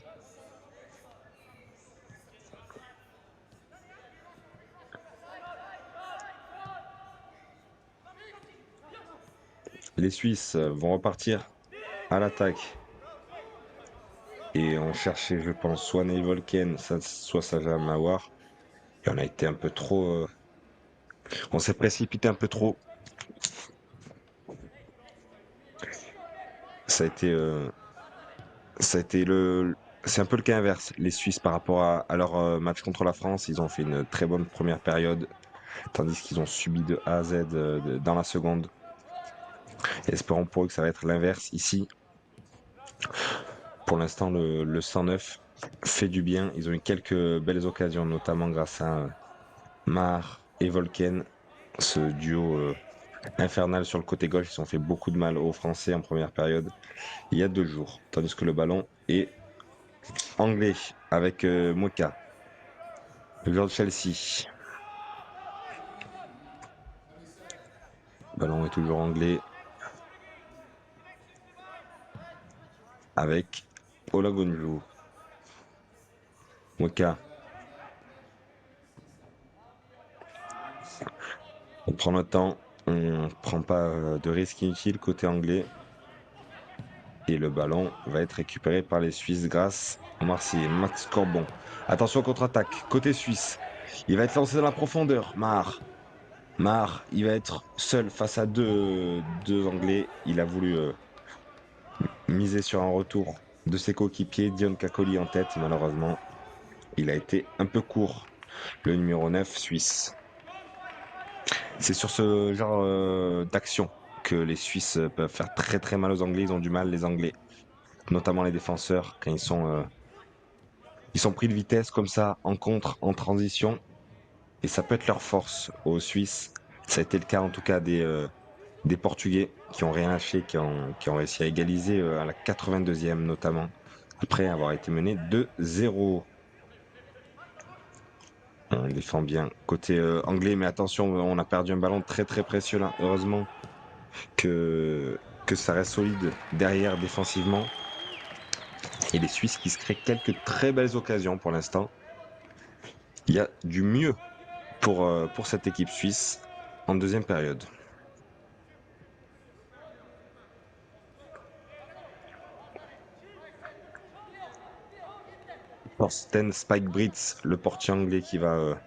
Les Suisses vont repartir à l'attaque. Et on cherchait, je pense, soit Neil Volken, soit Saja Mawar. Et on a été un peu trop. On s'est précipité un peu trop. Ça a été. Ça a été le. C'est un peu le cas inverse. Les Suisses, par rapport à leur match contre la France, ils ont fait une très bonne première période, tandis qu'ils ont subi de A à Z dans la seconde. Espérons pour eux que ça va être l'inverse ici. Pour l'instant, le 109 fait du bien. Ils ont eu quelques belles occasions, notamment grâce à Mar et Volken. Ce duo infernal sur le côté gauche, ils ont fait beaucoup de mal aux Français en première période il y a 2 jours. Tandis que le ballon est anglais avec Mweka, le joueur de Chelsea. Le ballon est toujours anglais avec Olagunju. Mweka. On prend notre temps, on ne prend pas de risque inutile côté anglais. Et le ballon va être récupéré par les Suisses grâce à Marseille. Max Corbon. Attention contre-attaque. Côté suisse. Il va être lancé dans la profondeur. Mar, il va être seul face à deux Anglais. Il a voulu miser sur un retour de ses coéquipiers. Dion Kakoli en tête. Malheureusement, il a été un peu court. Le numéro 9 suisse. C'est sur ce genre d'action que les Suisses peuvent faire très très mal aux Anglais. Ils ont du mal, les Anglais. Notamment les défenseurs, quand ils sont pris de vitesse comme ça, en contre, en transition. Et ça peut être leur force aux Suisses. Ça a été le cas en tout cas des Portugais qui ont rien lâché, qui ont réussi à égaliser à la 82e notamment, après avoir été mené 2-0. On défend bien côté anglais, mais attention, on a perdu un ballon très très précieux là. Heureusement que ça reste solide derrière défensivement. Et les Suisses qui se créent quelques très belles occasions pour l'instant. Il y a du mieux pour cette équipe suisse en deuxième période. Thorsten Spike Brits, le portier anglais qui va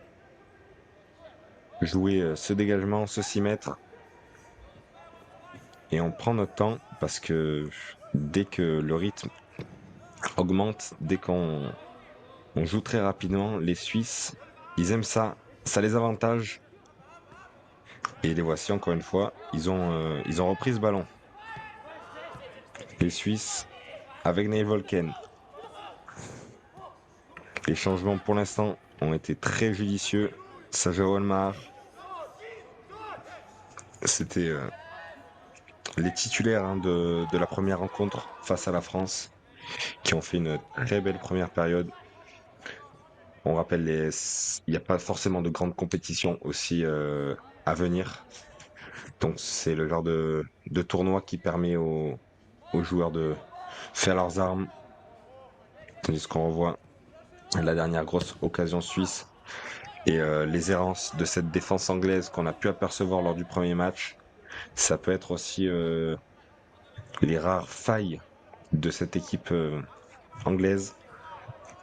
jouer ce dégagement, ce 6 mètres. Et on prend notre temps parce que dès que le rythme augmente, dès qu'on joue très rapidement, les Suisses, ils aiment ça, ça les avantage. Et les voici encore une fois, ils ont repris ce ballon. Les Suisses avec Neil Volken. Les changements pour l'instant ont été très judicieux. Saja Walmar. C'était les titulaires de la première rencontre face à la France qui ont fait une très belle première période. On rappelle, il n'y a pas forcément de grandes compétitions aussi à venir. Donc c'est le genre de tournoi qui permet aux joueurs de faire leurs armes. Tandis qu'on revoit la dernière grosse occasion suisse et les errances de cette défense anglaise qu'on a pu apercevoir lors du premier match. Ça peut être aussi les rares failles de cette équipe anglaise.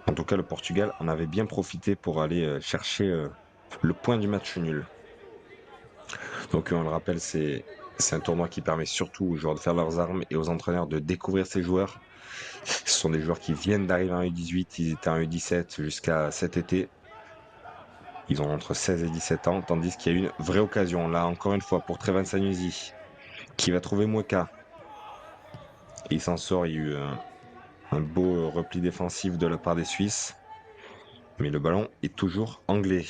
En tout cas, le Portugal en avait bien profité pour aller chercher le point du match nul. Donc on le rappelle, c'est un tournoi qui permet surtout aux joueurs de faire leurs armes et aux entraîneurs de découvrir ces joueurs. Ce sont des joueurs qui viennent d'arriver en U18, ils étaient en U17 jusqu'à cet été. Ils ont entre 16 et 17 ans, tandis qu'il y a une vraie occasion, là encore une fois, pour Trevan Sanusi, qui va trouver Mweka. Et il s'en sort, il y a eu un beau repli défensif de la part des Suisses. Mais le ballon est toujours anglais.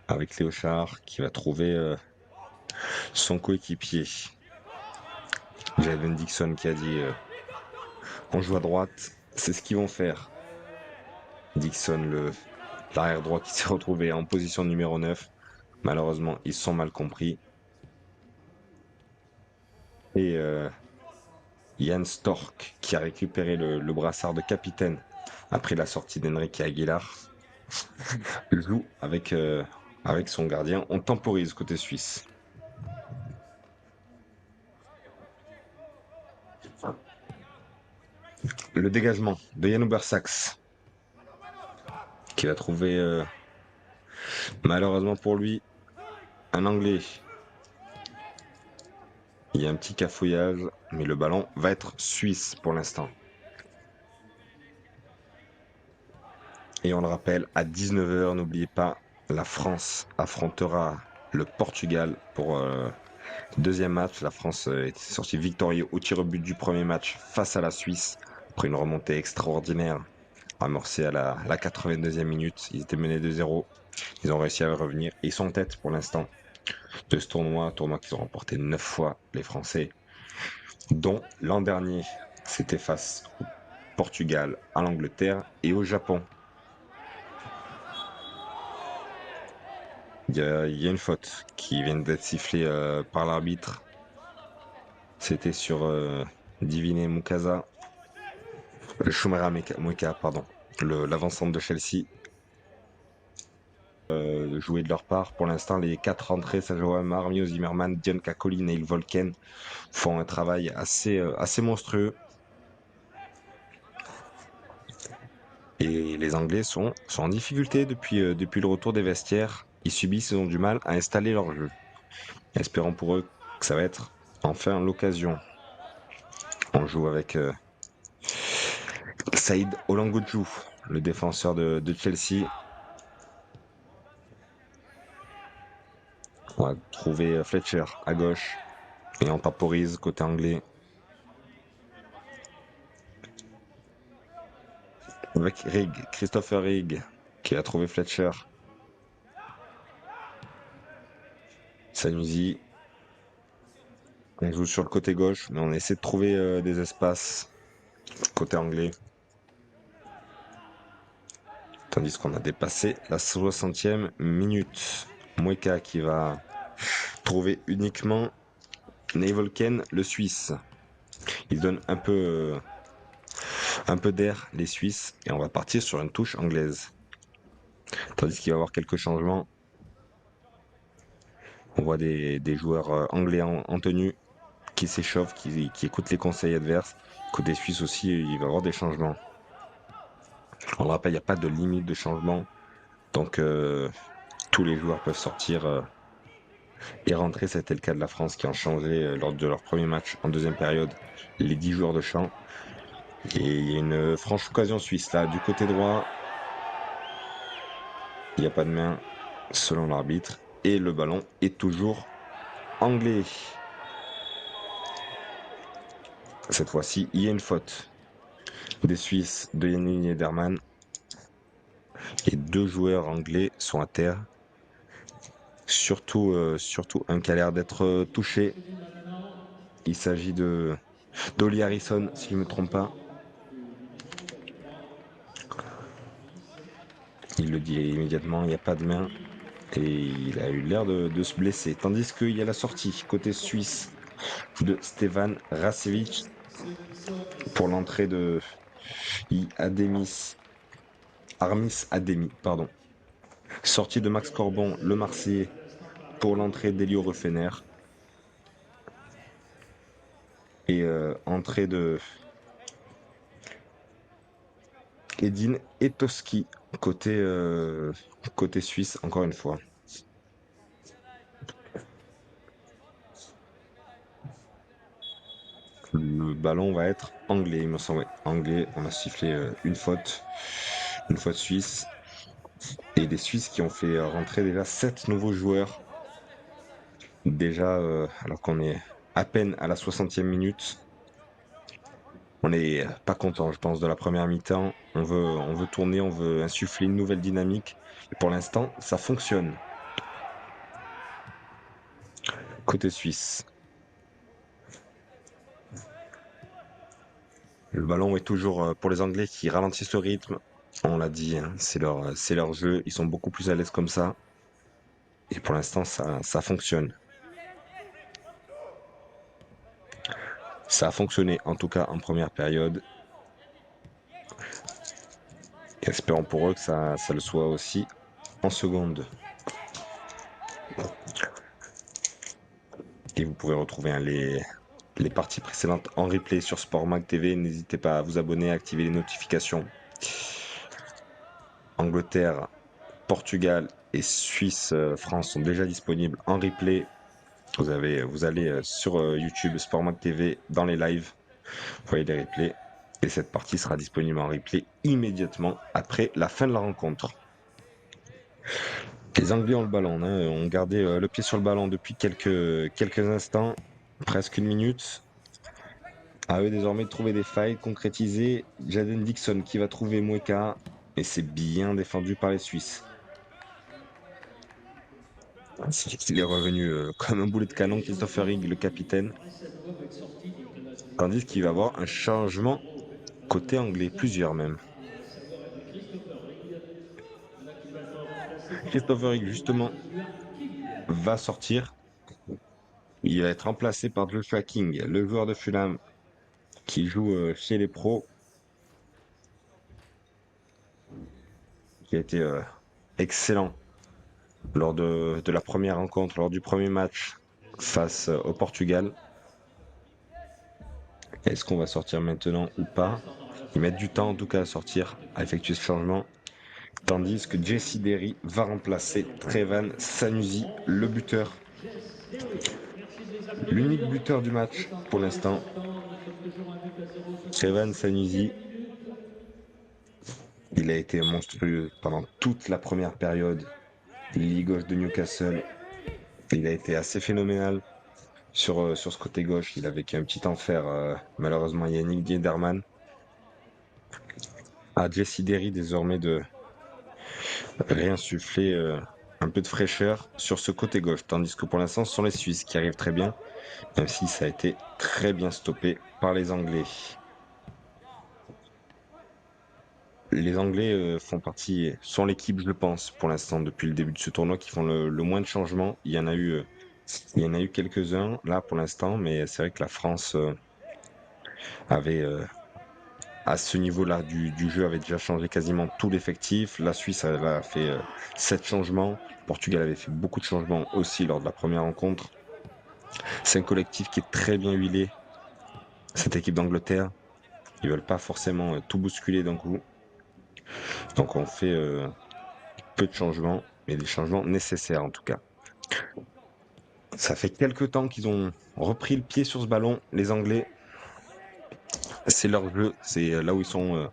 Avec Léo Char qui va trouver son coéquipier. Jalen Dixon qui a dit on joue à droite, c'est ce qu'ils vont faire. Dixon, l'arrière droit qui s'est retrouvé en position numéro 9. Malheureusement, ils sont mal compris. Et Jan Stork qui a récupéré le brassard de capitaine après la sortie d'Enrique Aguilar joue avec son gardien. On temporise côté suisse. Le dégagement de Jan Ubersax qui va trouver malheureusement pour lui un Anglais. Il y a un petit cafouillage, mais le ballon va être suisse pour l'instant. Et on le rappelle, à 19 h, n'oubliez pas, la France affrontera le Portugal pour le deuxième match. La France est sortie victorieuse au tir au but du premier match face à la Suisse après une remontée extraordinaire amorcée à la 82e minute. Ils étaient menés 2-0. Ils ont réussi à revenir et ils sont en tête pour l'instant de ce tournoi qu'ils ont remporté 9 fois, les Français, dont l'an dernier, c'était face au Portugal, à l'Angleterre et au Japon. Il y a une faute qui vient d'être sifflée par l'arbitre. C'était sur Divine Mukasa, Shumara Mweka, pardon, l'avant-centre de Chelsea. Joué de leur part. Pour l'instant, les 4 entrées, Sajo Amar, Mio Zimmerman, Dion Kakoli, Neil Volken, font un travail assez monstrueux. Et les Anglais sont en difficulté depuis le retour des vestiaires. Ils subissent, ils ont du mal à installer leur jeu. Espérons pour eux que ça va être enfin l'occasion. On joue avec Saïd Olangoju, le défenseur de Chelsea. On va trouver Fletcher à gauche et on temporise côté anglais. Avec Rigg, Christopher Rigg, qui a trouvé Fletcher. Sanusi. On joue sur le côté gauche, mais on essaie de trouver des espaces côté anglais. Tandis qu'on a dépassé la 60e minute. Mweka qui va trouver uniquement Neivolken, le Suisse. Il donne un peu d'air, les Suisses, et on va partir sur une touche anglaise. Tandis qu'il va y avoir quelques changements. On voit des joueurs anglais en tenue qui s'échauffent, qui écoutent les conseils adverses. Côté suisse aussi, il va y avoir des changements. On le rappelle, il n'y a pas de limite de changement. Donc tous les joueurs peuvent sortir et rentrer. C'était le cas de la France qui ont changé lors de leur premier match en deuxième période les 10 joueurs de champ. Et il y a une franche occasion suisse là, du côté droit. Il n'y a pas de main selon l'arbitre. Et le ballon est toujours anglais. Cette fois-ci, il y a une faute des Suisses de Yannick Niederman. Et 2 joueurs anglais sont à terre. Surtout un qui a l'air d'être touché. Il s'agit d'Oli Harrison, si je ne me trompe pas. Il le dit immédiatement, il n'y a pas de main. Et il a eu l'air de se blesser. Tandis qu'il y a la sortie côté suisse de Stevan Racevic pour l'entrée de Armis Ademi, pardon. Sortie de Max Corbon, le Marseillais, pour l'entrée d'Elio Ruffener. Et entrée de Edin Etoski, côté suisse, encore une fois. Le ballon va être anglais, il me semble. Ouais, anglais, on a sifflé une faute suisse. Et des Suisses qui ont fait rentrer déjà 7 nouveaux joueurs. Déjà, alors qu'on est à peine à la 60e minute. On n'est pas content, je pense, de la première mi-temps. On veut tourner, on veut insuffler une nouvelle dynamique. Et pour l'instant, ça fonctionne. Côté suisse. Le ballon est toujours pour les Anglais qui ralentissent le rythme. On l'a dit, hein, c'est leur jeu. Ils sont beaucoup plus à l'aise comme ça. Et pour l'instant, ça fonctionne. Ça a fonctionné, en tout cas en première période. Et espérons pour eux que ça le soit aussi en seconde. Et vous pourrez retrouver hein, les parties précédentes en replay sur Sport Mag TV. N'hésitez pas à vous abonner, à activer les notifications. Angleterre, Portugal et Suisse, France sont déjà disponibles en replay. Vous allez sur YouTube Sport Mag TV dans les lives. Vous voyez les replays. Et cette partie sera disponible en replay immédiatement après la fin de la rencontre. Les Anglais ont le ballon, hein, ont gardé le pied sur le ballon depuis quelques instants, presque une minute. À eux désormais de trouver des failles, de concrétiser. Jaden Dixon qui va trouver Mweka, et c'est bien défendu par les Suisses. Il est revenu comme un boulet de canon, Christopher Higg, le capitaine. Tandis qu'il va y avoir un changement côté anglais, plusieurs même. Christopher Higg, justement, va sortir. Il va être remplacé par Joshua King, le joueur de Fulham qui joue chez les pros, qui a été excellent lors de la première rencontre, lors du premier match face au Portugal. Est-ce qu'on va sortir maintenant ou pas? Ils mettent du temps en tout cas à sortir, à effectuer ce changement. Tandis que Jesse Derry va remplacer Trevan Sanusi, le buteur. L'unique buteur du match pour l'instant. Trevan Sanusi, il a été monstrueux pendant toute la première période. L'ailier gauche de Newcastle, il a été assez phénoménal sur ce côté gauche. Il avait qu'un petit enfer, malheureusement, Yannick Diederman. À Jesse Derry désormais de réinsuffler un peu de fraîcheur sur ce côté gauche. Tandis que pour l'instant, ce sont les Suisses qui arrivent très bien, même si ça a été très bien stoppé par les Anglais. Les Anglais sont l'équipe, je pense, pour l'instant, depuis le début de ce tournoi, qui font le moins de changements. Il y en a eu quelques-uns, là, pour l'instant, mais c'est vrai que la France avait, à ce niveau-là du jeu, avait déjà changé quasiment tout l'effectif. La Suisse elle a fait 7 changements. Le Portugal avait fait beaucoup de changements aussi lors de la première rencontre. C'est un collectif qui est très bien huilé, cette équipe d'Angleterre. Ils veulent pas forcément tout bousculer d'un coup. Donc on fait peu de changements, mais des changements nécessaires en tout cas. Ça fait quelques temps qu'ils ont repris le pied sur ce ballon, les Anglais. C'est leur jeu, c'est là où ils sont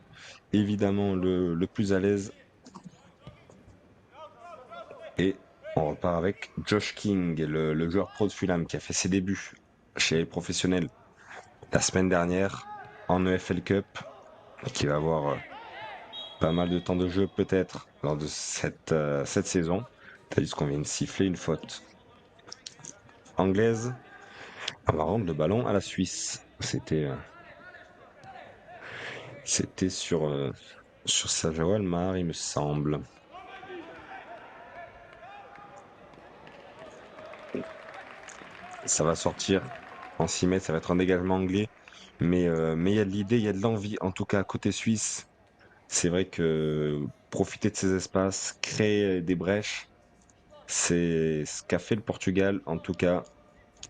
évidemment le plus à l'aise. Et on repart avec Josh King, le joueur pro de Fulham qui a fait ses débuts chez les professionnels la semaine dernière en EFL Cup, qui va avoir pas mal de temps de jeu peut-être lors de cette saison. Tandis qu'on vient de siffler une faute anglaise. On va rendre le ballon à la Suisse. C'était sur Savio Almar, il me semble. Ça va sortir en 6 mètres, ça va être un dégagement anglais. Mais il y a de l'idée, il y a de l'envie, en tout cas côté suisse. C'est vrai que profiter de ces espaces, créer des brèches, c'est ce qu'a fait le Portugal. En tout cas,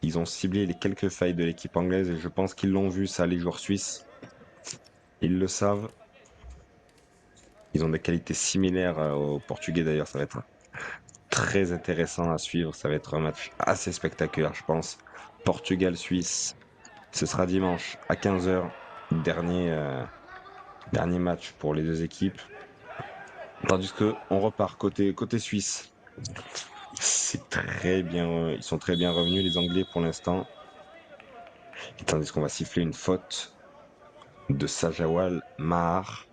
ils ont ciblé les quelques failles de l'équipe anglaise et je pense qu'ils l'ont vu, ça, les joueurs suisses. Ils le savent. Ils ont des qualités similaires aux Portugais d'ailleurs. Ça va être très intéressant à suivre. Ça va être un match assez spectaculaire, je pense. Portugal-Suisse, ce sera dimanche à 15 h. Dernier match pour les deux équipes. Tandis que on repart côté Suisse. C'est très bien, ils sont très bien revenus les Anglais pour l'instant. Tandis qu'on va siffler une faute de Sajawal Mahar.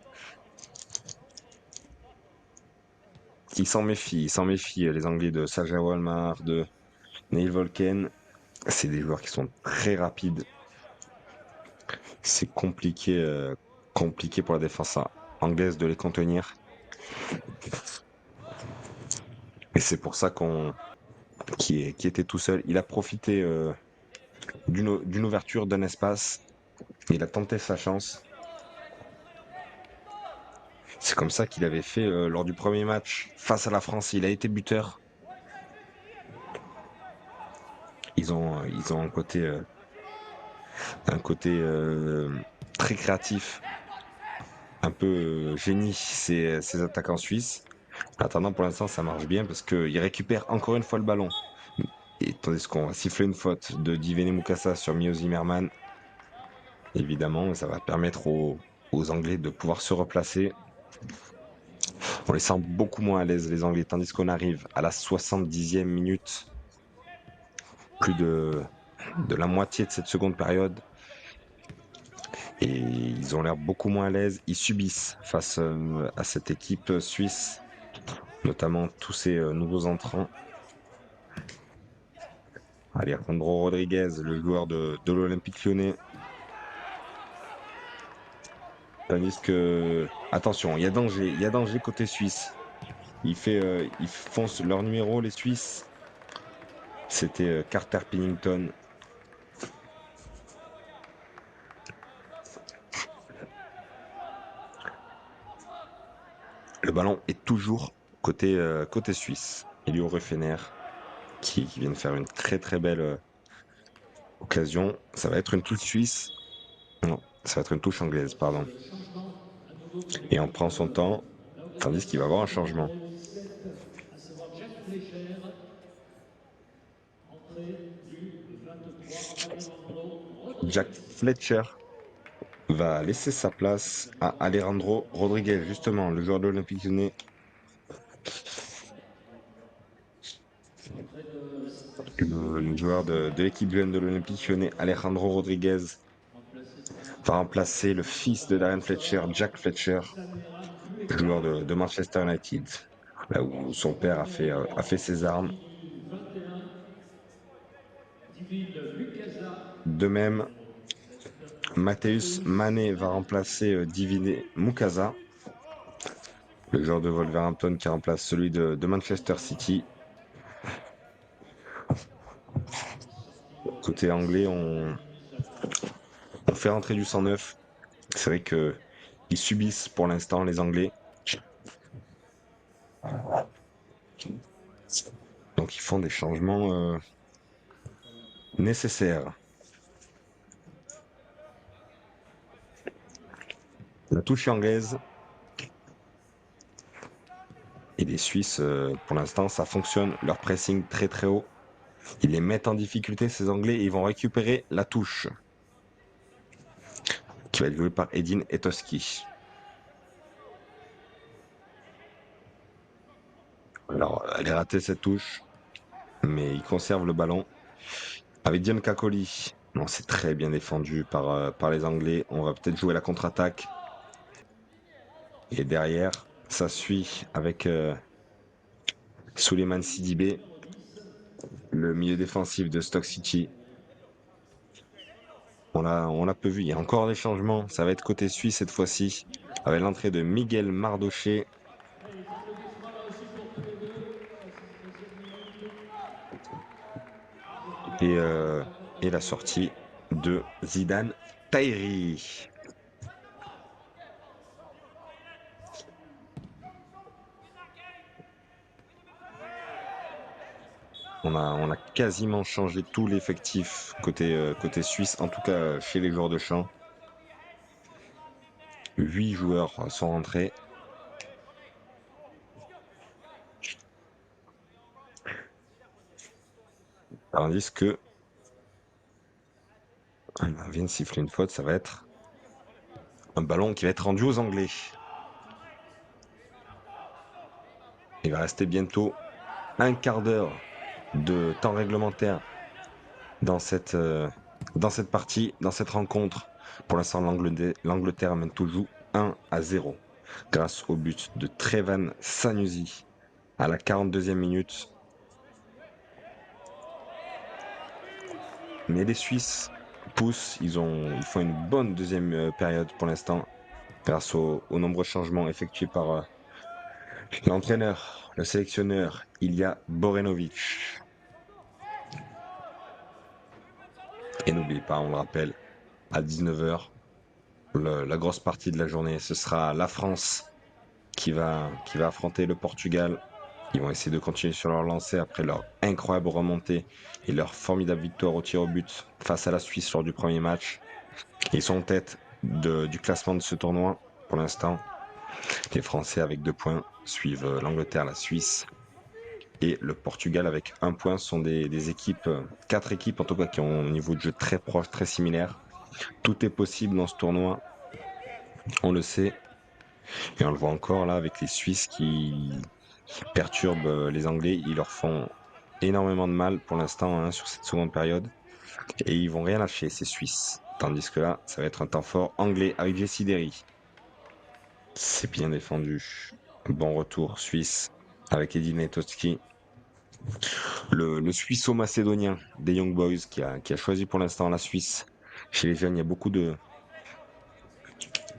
Ils s'en méfient les Anglais de Sajawal Mahar, de Neil Volken. C'est des joueurs qui sont très rapides. C'est compliqué pour la défense anglaise de les contenir. Et c'est pour ça qui était tout seul. Il a profité d'une ouverture, d'un espace. Il a tenté sa chance. C'est comme ça qu'il avait fait lors du premier match face à la France. Il a été buteur. Ils ont un côté très créatif, un peu génie, ces attaquants suisses. En attendant, pour l'instant, ça marche bien parce qu'ils récupèrent encore une fois le ballon. Et tandis qu'on va siffler une faute de Divene Mukasa sur Mio Zimmerman. Évidemment, ça va permettre aux Anglais de pouvoir se replacer. On les sent beaucoup moins à l'aise, les Anglais, tandis qu'on arrive à la 70e minute. Plus de la moitié de cette seconde période. Et ils ont l'air beaucoup moins à l'aise. Ils subissent face à cette équipe suisse, notamment tous ces nouveaux entrants. Alejandro Rodriguez, le joueur de l'Olympique Lyonnais. Tandis que, attention, il y a danger côté suisse. Ils foncent leur numéro, les Suisses. C'était Carter Pennington. Le ballon est toujours côté suisse. Elio Ruffener qui vient de faire une très belle occasion. Ça va être une touche suisse. Non, ça va être une touche anglaise, pardon. Et on prend son temps, tandis qu'il va y avoir un changement. Jack Fletcher va laisser sa place à Alejandro Rodriguez, justement, le joueur de l'Olympique Lyonnais. Le joueur de l'équipe jeune de l'Olympique Lyonnais, Alejandro Rodriguez, va remplacer le fils de Darren Fletcher, Jack Fletcher, joueur de Manchester United, là où son père a fait ses armes. De même, Mateusz Mané va remplacer Divine Mukasa, le joueur de Wolverhampton qui remplace celui de Manchester City. Côté anglais, on fait rentrer du 109. C'est vrai qu'ils subissent pour l'instant les Anglais. Donc ils font des changements nécessaires. La touche anglaise. Et les Suisses, pour l'instant, ça fonctionne. Leur pressing très haut. Ils les mettent en difficulté, ces Anglais, et ils vont récupérer la touche. Qui va être jouée par Edin Etoski. Alors, elle est ratée cette touche. Mais il conserve le ballon. Avec Dion Kakoli. Non, c'est très bien défendu par les Anglais. On va peut-être jouer la contre-attaque. Et derrière, ça suit avec Souleymane Sidibé, le milieu défensif de Stoke City. On l'a peu vu. Il y a encore des changements. Ça va être côté suisse cette fois-ci. Avec l'entrée de Miguel Mardoché. Et la sortie de Zidane Tahiri. On a quasiment changé tout l'effectif côté suisse, en tout cas chez les joueurs de champ. 8 joueurs sont rentrés. Tandis que on vient de siffler une faute, ça va être un ballon qui va être rendu aux Anglais. Il va rester bientôt un quart d'heure de temps réglementaire dans cette partie, dans cette rencontre. Pour l'instant, l'Angleterre mène toujours 1-0 grâce au but de Trevan Sanusi à la 42e minute. Mais les Suisses poussent, ils font une bonne deuxième période pour l'instant grâce aux nombreux changements effectués par l'entraîneur, le sélectionneur Ilya Borenovic. Et n'oubliez pas, on le rappelle, à 19h, la grosse partie de la journée, ce sera la France qui va affronter le Portugal. Ils vont essayer de continuer sur leur lancée après leur incroyable remontée et leur formidable victoire au tir au but face à la Suisse lors du premier match. Ils sont en tête du classement de ce tournoi pour l'instant. Les Français avec 2 points suivent l'Angleterre, la Suisse et le Portugal avec 1 point. Ce sont des équipes, 4 équipes en tout cas, qui ont un niveau de jeu très proche, très similaire. Tout est possible dans ce tournoi, on le sait. Et on le voit encore là avec les Suisses qui perturbent les Anglais. Ils leur font énormément de mal pour l'instant hein, sur cette seconde période. Et ils vont rien lâcher, ces Suisses. Tandis que là, ça va être un temps fort anglais avec Jesse Derry. C'est bien défendu. Bon retour suisse avec Edin Netowski. Le Suisseau-Macédonien des Young Boys qui a choisi pour l'instant la Suisse. Chez les jeunes, il y a beaucoup de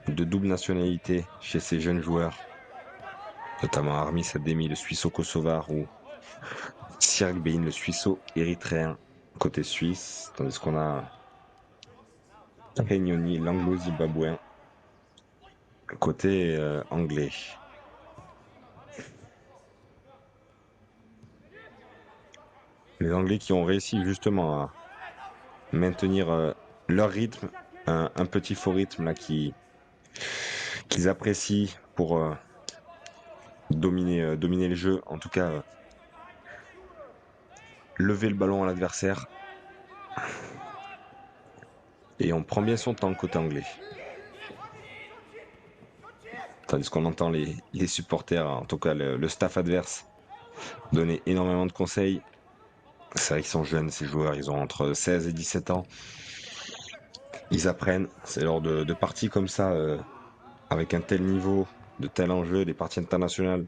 double nationalité chez ces jeunes joueurs. Notamment Armis Ademi, le Suisseau-Kosovar ou Sirak Bein, le Suisseau-Érythréen côté suisse. Tandis qu'on a Regnoni, l'Anglo-Zimbabwéen côté anglais. Les Anglais qui ont réussi justement à maintenir leur rythme, un petit faux rythme là qu'ils apprécient pour dominer le jeu. En tout cas, lever le ballon à l'adversaire. Et on prend bien son temps côté anglais. Tandis qu'on entend les supporters, en tout cas le staff adverse, donner énormément de conseils. C'est vrai qu'ils sont jeunes, ces joueurs, ils ont entre 16 et 17 ans. Ils apprennent, c'est lors de parties comme ça, avec un tel niveau, de tel enjeu, des parties internationales.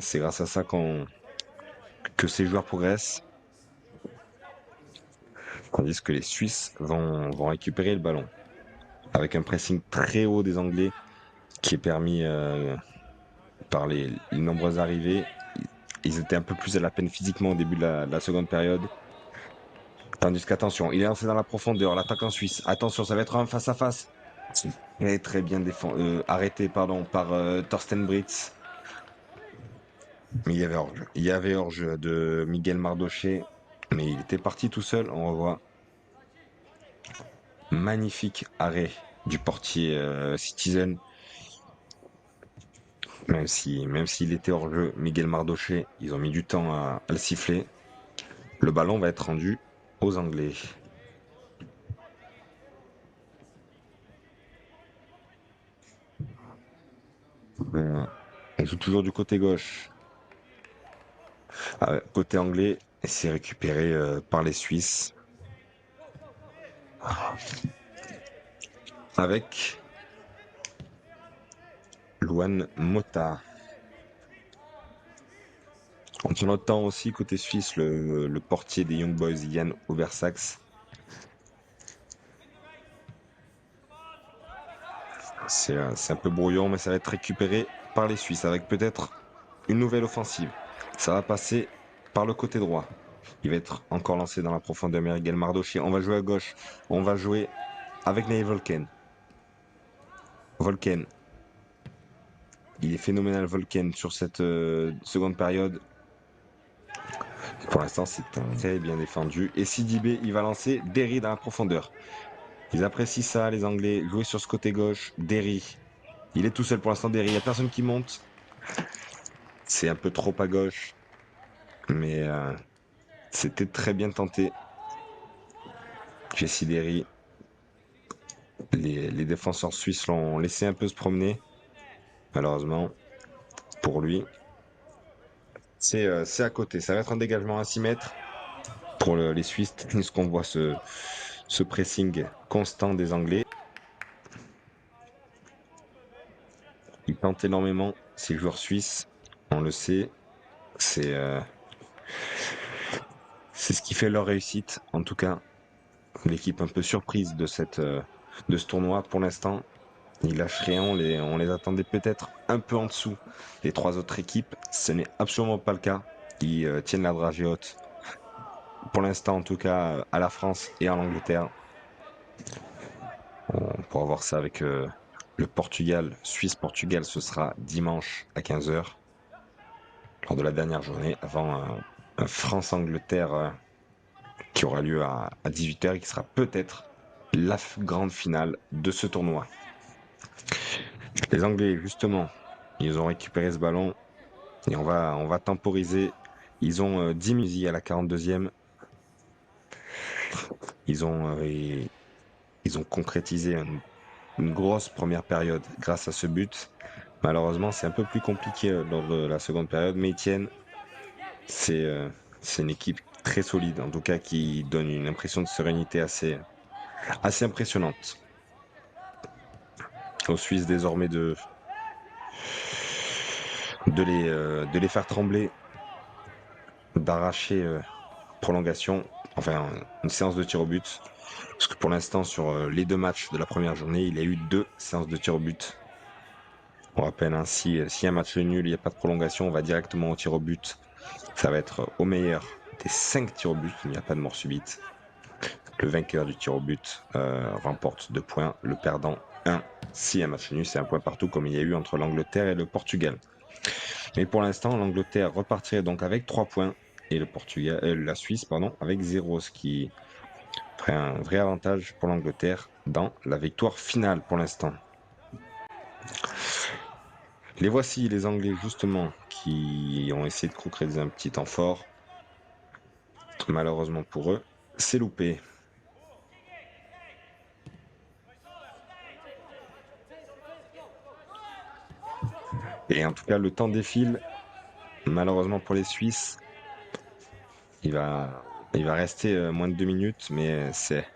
C'est grâce à ça que ces joueurs progressent. Tandis que les Suisses vont récupérer le ballon. Avec un pressing très haut des Anglais, qui est permis par les nombreuses arrivées. Ils étaient un peu plus à la peine physiquement au début de la seconde période. Tandis qu'attention, il est lancé dans la profondeur, l'attaque en Suisse. Attention, ça va être un face-à-face. Très bien arrêté pardon, par Thorsten Britz. Mais il y avait hors-jeu. Il y avait hors-jeu de Miguel Mardoché. Mais il était parti tout seul, on revoit. Magnifique arrêt du portier Citizen. Même s'il était hors jeu, Miguel Mardoché, ils ont mis du temps à le siffler. Le ballon va être rendu aux Anglais. On joue toujours du côté gauche. Côté anglais, c'est récupéré par les Suisses. Avec Luan Mota. On entend aussi côté suisse le portier des Young Boys, Jan Oversax. C'est un peu brouillon, mais ça va être récupéré par les Suisses avec peut-être une nouvelle offensive. Ça va passer par le côté droit. Il va être encore lancé dans la profondeur, Miguel Mardoché. On va jouer à gauche. On va jouer avec Ney Volken. Volken. Il est phénoménal, Volken, sur cette seconde période. Pour l'instant, c'est très bien défendu. Et Sidibé, il va lancer Derry dans la profondeur. Ils apprécient ça, les Anglais. Jouer sur ce côté gauche. Derry. Il est tout seul pour l'instant, Derry. Il n'y a personne qui monte. C'est un peu trop à gauche. Mais C'était très bien tenté. Jesse Derry, les défenseurs suisses l'ont laissé un peu se promener, malheureusement, pour lui. C'est à côté. Ça va être un dégagement à 6 mètres pour les Suisses. Ce qu'on voit ce pressing constant des Anglais. Ils tentent énormément, ces joueurs suisses. On le sait. C'est c'est ce qui fait leur réussite. En tout cas, l'équipe un peu surprise de ce tournoi pour l'instant. Ils lâchent rien, on les attendait peut-être un peu en dessous des trois autres équipes. Ce n'est absolument pas le cas. Ils tiennent la dragée haute. Pour l'instant, en tout cas, à la France et à l'Angleterre. On pourra voir ça avec le Portugal. Suisse-Portugal, ce sera dimanche à 15 heures, lors de la dernière journée, avant un France-Angleterre qui aura lieu à 18 heures et qui sera peut-être la grande finale de ce tournoi. Les Anglais, justement, ils ont récupéré ce ballon et on va temporiser. Ils ont 10 minutes à la 42e. Ils ont, euh, ils ont concrétisé une grosse première période grâce à ce but. Malheureusement, c'est un peu plus compliqué lors de la seconde période, mais Etienne, c'est c'est une équipe très solide, en tout cas qui donne une impression de sérénité assez impressionnante. Aux Suisses désormais de les faire trembler, d'arracher prolongation, enfin une séance de tir au but. Parce que pour l'instant, sur les deux matchs de la première journée, il y a eu deux séances de tir au but. On rappelle, hein, si un match est nul, il n'y a pas de prolongation, on va directement au tir au but. Ça va être au meilleur des 5 tirs au but, il n'y a pas de mort subite. Le vainqueur du tir au but remporte 2 points, le perdant 1. Si un match nul, c'est un point partout comme il y a eu entre l'Angleterre et le Portugal. Mais pour l'instant, l'Angleterre repartirait donc avec 3 points et le Portugal, la Suisse pardon, avec 0, ce qui ferait un vrai avantage pour l'Angleterre dans la victoire finale pour l'instant. Les voici, les Anglais, justement, qui ont essayé de concrétiser un petit temps fort. Malheureusement pour eux, c'est loupé. Et en tout cas, le temps défile. Malheureusement pour les Suisses, il va, il va rester moins de 2 minutes, mais c'est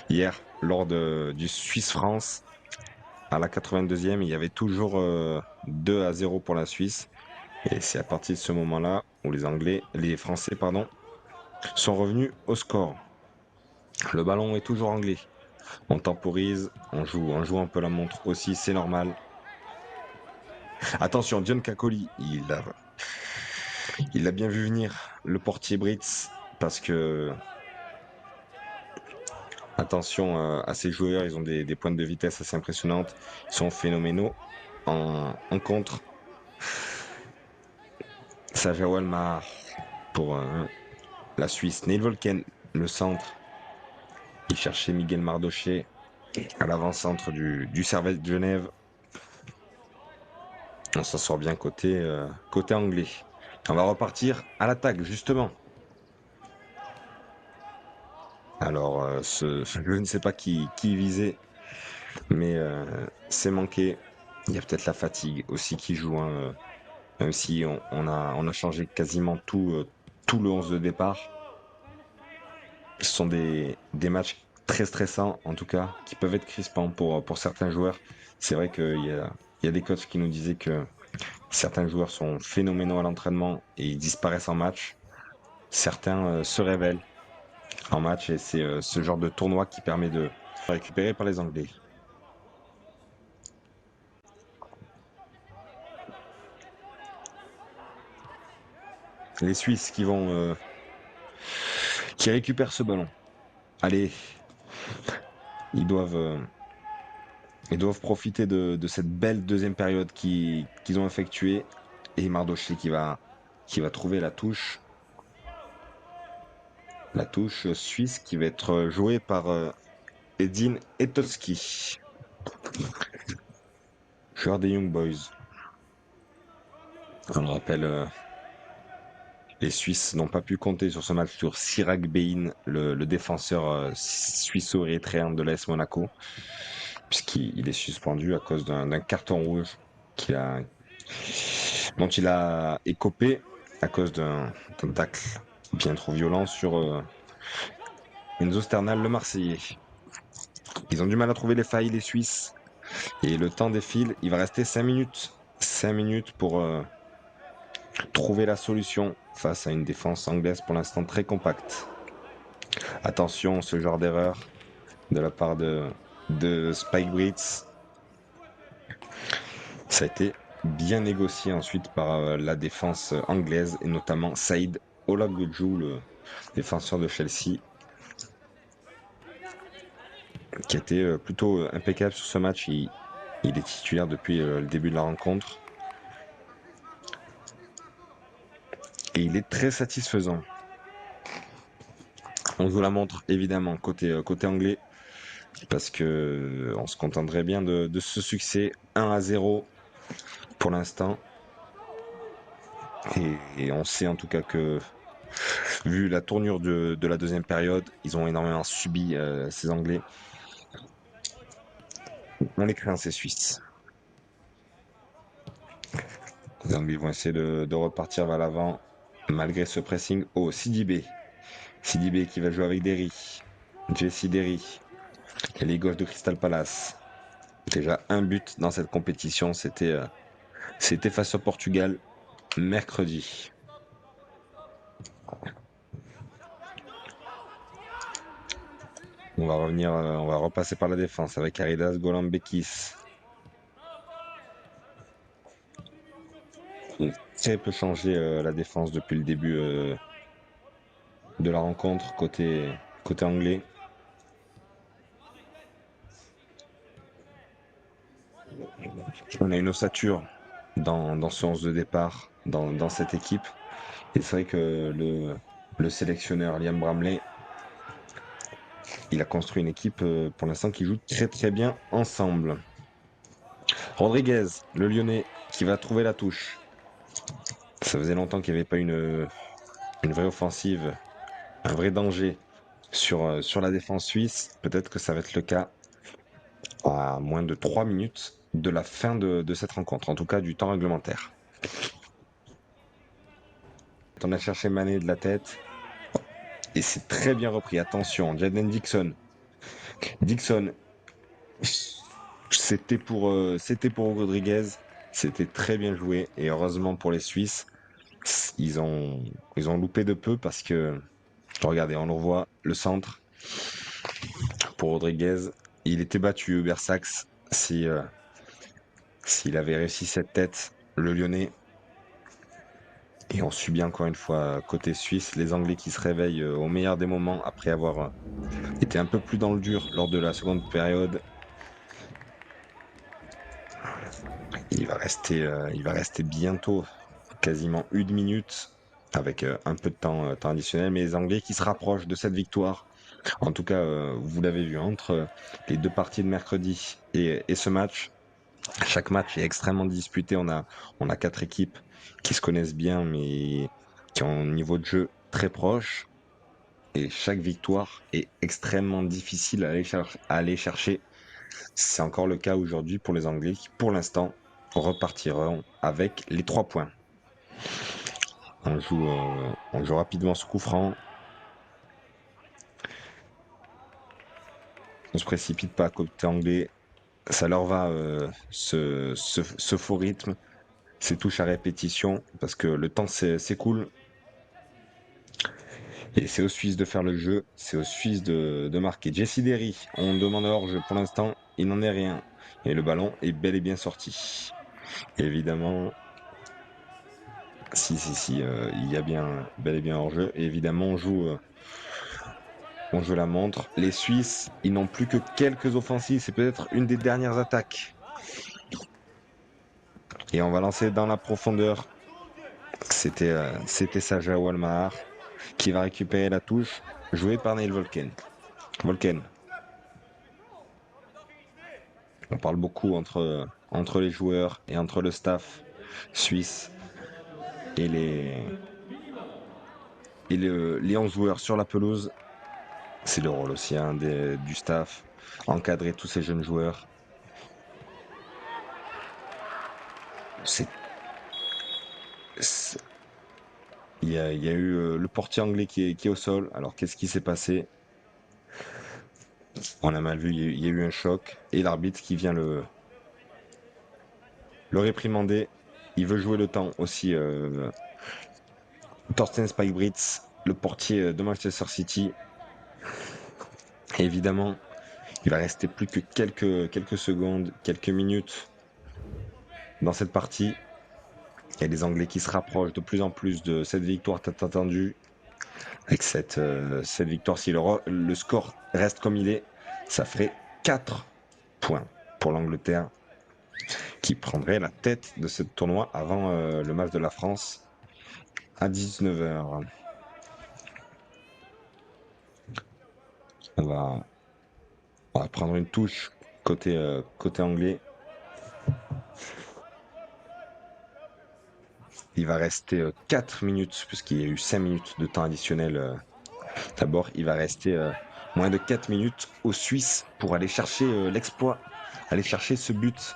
hier, lors du Suisse-France, à la 82e, il y avait toujours 2-0 pour la Suisse. Et c'est à partir de ce moment-là où les Français, pardon, sont revenus au score. Le ballon est toujours anglais. On temporise, on joue un peu la montre aussi, c'est normal. Attention, John Cacoli, il a bien vu venir le portier Brits parce que attention à ces joueurs, ils ont des pointes de vitesse assez impressionnantes, ils sont phénoménaux en contre. Saja Walmar pour la Suisse, Neil Volken, le centre. Il cherchait Miguel Mardoché à l'avant-centre du Servette de Genève. On s'en sort bien côté anglais. On va repartir à l'attaque, justement. Alors, je ne sais pas qui visait, mais c'est manqué. Il y a peut-être la fatigue aussi qui joue, hein, même si on a changé quasiment tout le 11 de départ. Ce sont des matchs très stressants, en tout cas, qui peuvent être crispants pour certains joueurs. C'est vrai il y a des coachs qui nous disaient que certains joueurs sont phénoménaux à l'entraînement et ils disparaissent en match. Certains se révèlent en match et c'est ce genre de tournoi qui permet de récupérer par les Anglais. Les Suisses qui récupèrent ce ballon. Allez, ils doivent, euh, ils doivent profiter de cette belle deuxième période qu'ils ont effectuée. Et Mardoché qui va trouver la touche suisse qui va être jouée par Edin Etolski, joueur des Young Boys. On le rappelle, Les Suisses n'ont pas pu compter sur ce match sur Sirak Bein, le défenseur suisse-érythréen de l'AS Monaco, puisqu'il est suspendu à cause d'un carton rouge qu'il a, dont il a écopé à cause d'un tacle bien trop violent sur Enzo Sternal, le Marseillais. Ils ont du mal à trouver les failles, les Suisses, et le temps défile. Il va rester 5 minutes. 5 minutes pour trouver la solution face à une défense anglaise pour l'instant très compacte. Attention, ce genre d'erreur de la part de Spike Brits. Ça a été bien négocié ensuite par la défense anglaise et notamment Saïd Olagodjou, le défenseur de Chelsea, qui a été plutôt impeccable sur ce match. Il est titulaire depuis le début de la rencontre et il est très satisfaisant. On vous la montre évidemment côté anglais parce que on se contenterait bien de ce succès 1-0 pour l'instant. Et on sait en tout cas que, vu la tournure de la deuxième période, ils ont énormément subi ces Anglais. On les craint, ces Suisses. Les Anglais vont essayer de repartir vers l'avant malgré ce pressing. Oh, Sidibé. Sidibé qui va jouer avec Derry. Jesse Derry. Et les gauches de Crystal Palace. Déjà un but dans cette compétition, c'était face au Portugal mercredi. On va revenir, on va repasser par la défense avec Aridas Golambekis. Très peu changé la défense depuis le début de la rencontre côté anglais. On a une ossature dans ce 11 de départ, dans cette équipe. Et c'est vrai que le sélectionneur Liam Bramley, il a construit une équipe pour l'instant qui joue très très bien ensemble. Rodriguez, le Lyonnais, qui va trouver la touche. Ça faisait longtemps qu'il n'y avait pas une vraie offensive, un vrai danger sur la défense suisse. Peut-être que ça va être le cas à moins de 3 minutes de la fin de cette rencontre, en tout cas du temps réglementaire. On a cherché Mané de la tête et c'est très bien repris. Attention, Jadon Dixon. Dixon, c'était pour Rodriguez. C'était très bien joué et heureusement pour les Suisses, ils ont, ils ont loupé de peu parce que, regardez, on le revoit, le centre pour Rodriguez, il était battu, Hubert Sachs, s'il avait réussi cette tête, le Lyonnais. Et on subit encore une fois côté suisse les Anglais qui se réveillent au meilleur des moments après avoir été un peu plus dans le dur lors de la seconde période. Il va rester bientôt quasiment 1 minute avec un peu de temps additionnel, mais les Anglais qui se rapprochent de cette victoire. En tout cas, vous l'avez vu, entre les deux parties de mercredi et ce match, chaque match est extrêmement disputé. On a quatre équipes qui se connaissent bien, mais qui ont un niveau de jeu très proche. Et chaque victoire est extrêmement difficile à aller chercher. C'est encore le cas aujourd'hui pour les Anglais qui, pour l'instant, repartiront avec les 3 points. On joue rapidement ce coup franc. On se précipite pas côté anglais. Ça leur va ce faux rythme, ces touches à répétition, parce que le temps s'écoule. Et c'est aux Suisses de faire le jeu, c'est aux Suisses de marquer. Jesse Derry, on demande hors-jeu pour l'instant, il n'en est rien. Et le ballon est bel et bien sorti. Évidemment, si, il y a bien bel et bien hors-jeu. Et évidemment, on joue la montre. Les Suisses, ils n'ont plus que quelques offensives. C'est peut-être une des dernières attaques. Et on va lancer dans la profondeur. C'était Saja Walmar qui va récupérer la touche, jouée par Neil Volken. Volken. On parle beaucoup entre les joueurs et entre le staff suisse et et les 11 joueurs sur la pelouse. C'est le rôle aussi hein, du staff, encadrer tous ces jeunes joueurs. C'est, il y a eu le portier anglais qui est au sol. Alors qu'est-ce qui s'est passé? On a mal vu, il y a eu un choc. Et l'arbitre qui vient le réprimander. Il veut jouer le temps aussi. Thorsten Spijbrits, le portier de Manchester City. Et évidemment, il va rester plus que quelques secondes, quelques minutes dans cette partie. Il y a des Anglais qui se rapprochent de plus en plus de cette victoire tant attendue. Avec cette victoire, si le score reste comme il est, ça ferait 4 points pour l'Angleterre qui prendrait la tête de ce tournoi avant le match de la France à 19h. On va, on va prendre une touche côté anglais. Il va rester 4 minutes, puisqu'il y a eu 5 minutes de temps additionnel. D'abord, il va rester moins de 4 minutes aux Suisses pour aller chercher l'exploit, aller chercher ce but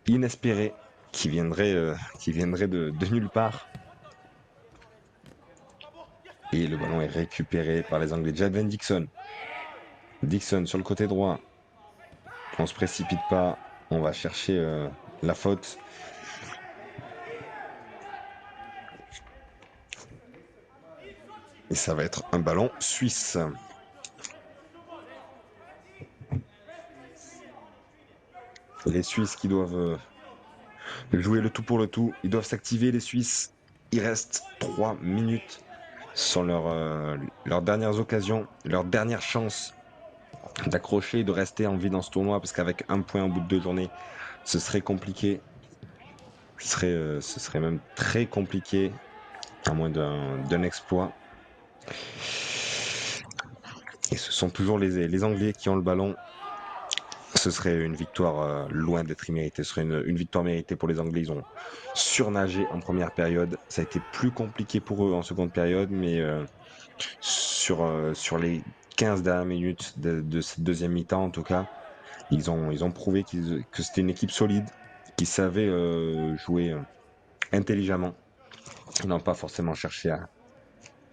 inespéré qui viendrait de nulle part. Et le ballon est récupéré par les Anglais. Jadon Dixon. Dixon sur le côté droit. On se précipite pas. On va chercher la faute. Et ça va être un ballon suisse. Les Suisses qui doivent jouer le tout pour le tout. Ils doivent s'activer, les Suisses. Il reste 3 minutes sur leurs dernières occasions, leur dernière chance d'accrocher et de rester en vie dans ce tournoi. Parce qu'avec un point au bout de 2 journées, ce serait compliqué. Ce serait même très compliqué, à moins d'un exploit. Et ce sont toujours les Anglais qui ont le ballon. Ce serait une victoire loin d'être imméritée. Ce serait une victoire méritée pour les Anglais. Ils ont surnagé en première période. Ça a été plus compliqué pour eux en seconde période, mais sur les 15 dernières minutes de cette deuxième mi-temps, en tout cas, ils ont prouvé que c'était une équipe solide, qui savait jouer intelligemment. Ils n'ont pas forcément cherché à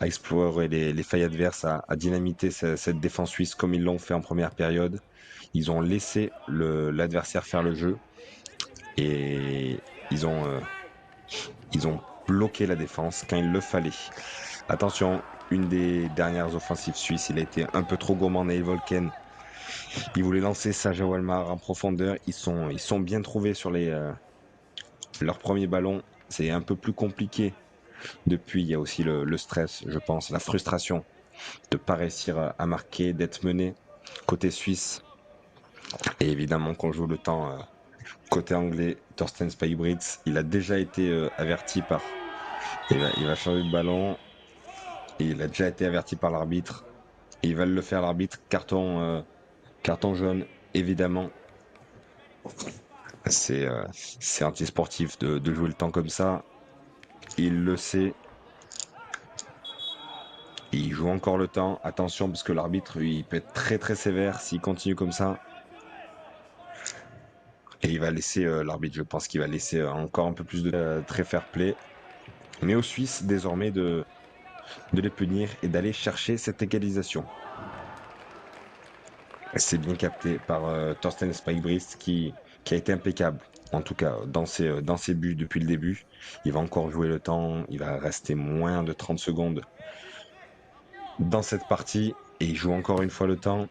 explorer les failles adverses, à dynamiter cette défense suisse comme ils l'ont fait en première période. Ils ont laissé l'adversaire faire le jeu et ils ont bloqué la défense quand il le fallait. Attention, une des dernières offensives suisses, il a été un peu trop gourmand, Neil Volken. Il voulait lancer Saja Walmar en profondeur. Ils sont bien trouvés sur leur premier ballon. C'est un peu plus compliqué. Depuis, il y a aussi le stress, je pense, la frustration de ne pas réussir à marquer, d'être mené côté suisse. Et évidemment qu'on joue le temps côté anglais. Thorsten Spijbrits, il a déjà été averti par... Il va changer de ballon. Et il a déjà été averti par l'arbitre. Et il va le faire l'arbitre. Carton jaune, évidemment. C'est antisportif de jouer le temps comme ça. Il le sait. Il joue encore le temps. Attention, parce que l'arbitre, il peut être très très sévère s'il continue comme ça. Et il va laisser, l'arbitre, je pense qu'il va laisser encore un peu plus de très fair play. Mais aux Suisses, désormais, de les punir et d'aller chercher cette égalisation. C'est bien capté par Thorsten Spijbrist qui a été impeccable. En tout cas, dans ses buts depuis le début. Il va encore jouer le temps. Il va rester moins de 30 secondes dans cette partie. Et il joue encore une fois le temps.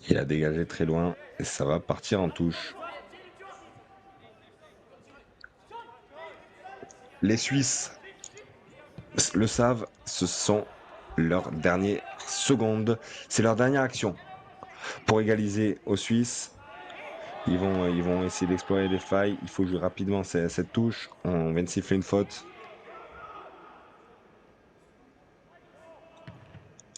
Il a dégagé très loin. Et ça va partir en touche. Les Suisses le savent. Ce sont leurs dernières secondes. C'est leur dernière action pour égaliser aux Suisses. Ils vont essayer d'explorer les failles. Il faut jouer rapidement cette touche. On vient de siffler une faute.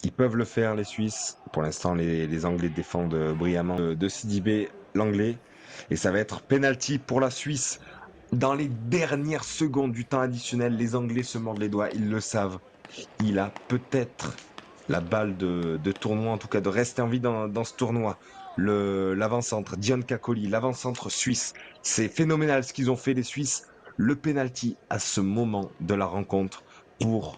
Ils peuvent le faire, les Suisses. Pour l'instant, les Anglais défendent brillamment de Sidibé, l'Anglais. Et ça va être penalty pour la Suisse. Dans les dernières secondes du temps additionnel, les Anglais se mordent les doigts, ils le savent. Il a peut-être la balle de tournoi, en tout cas de rester en vie dans ce tournoi. L'avant-centre, Dion Cacoli, l'avant-centre suisse. C'est phénoménal ce qu'ils ont fait les Suisses. Le penalty à ce moment de la rencontre pour,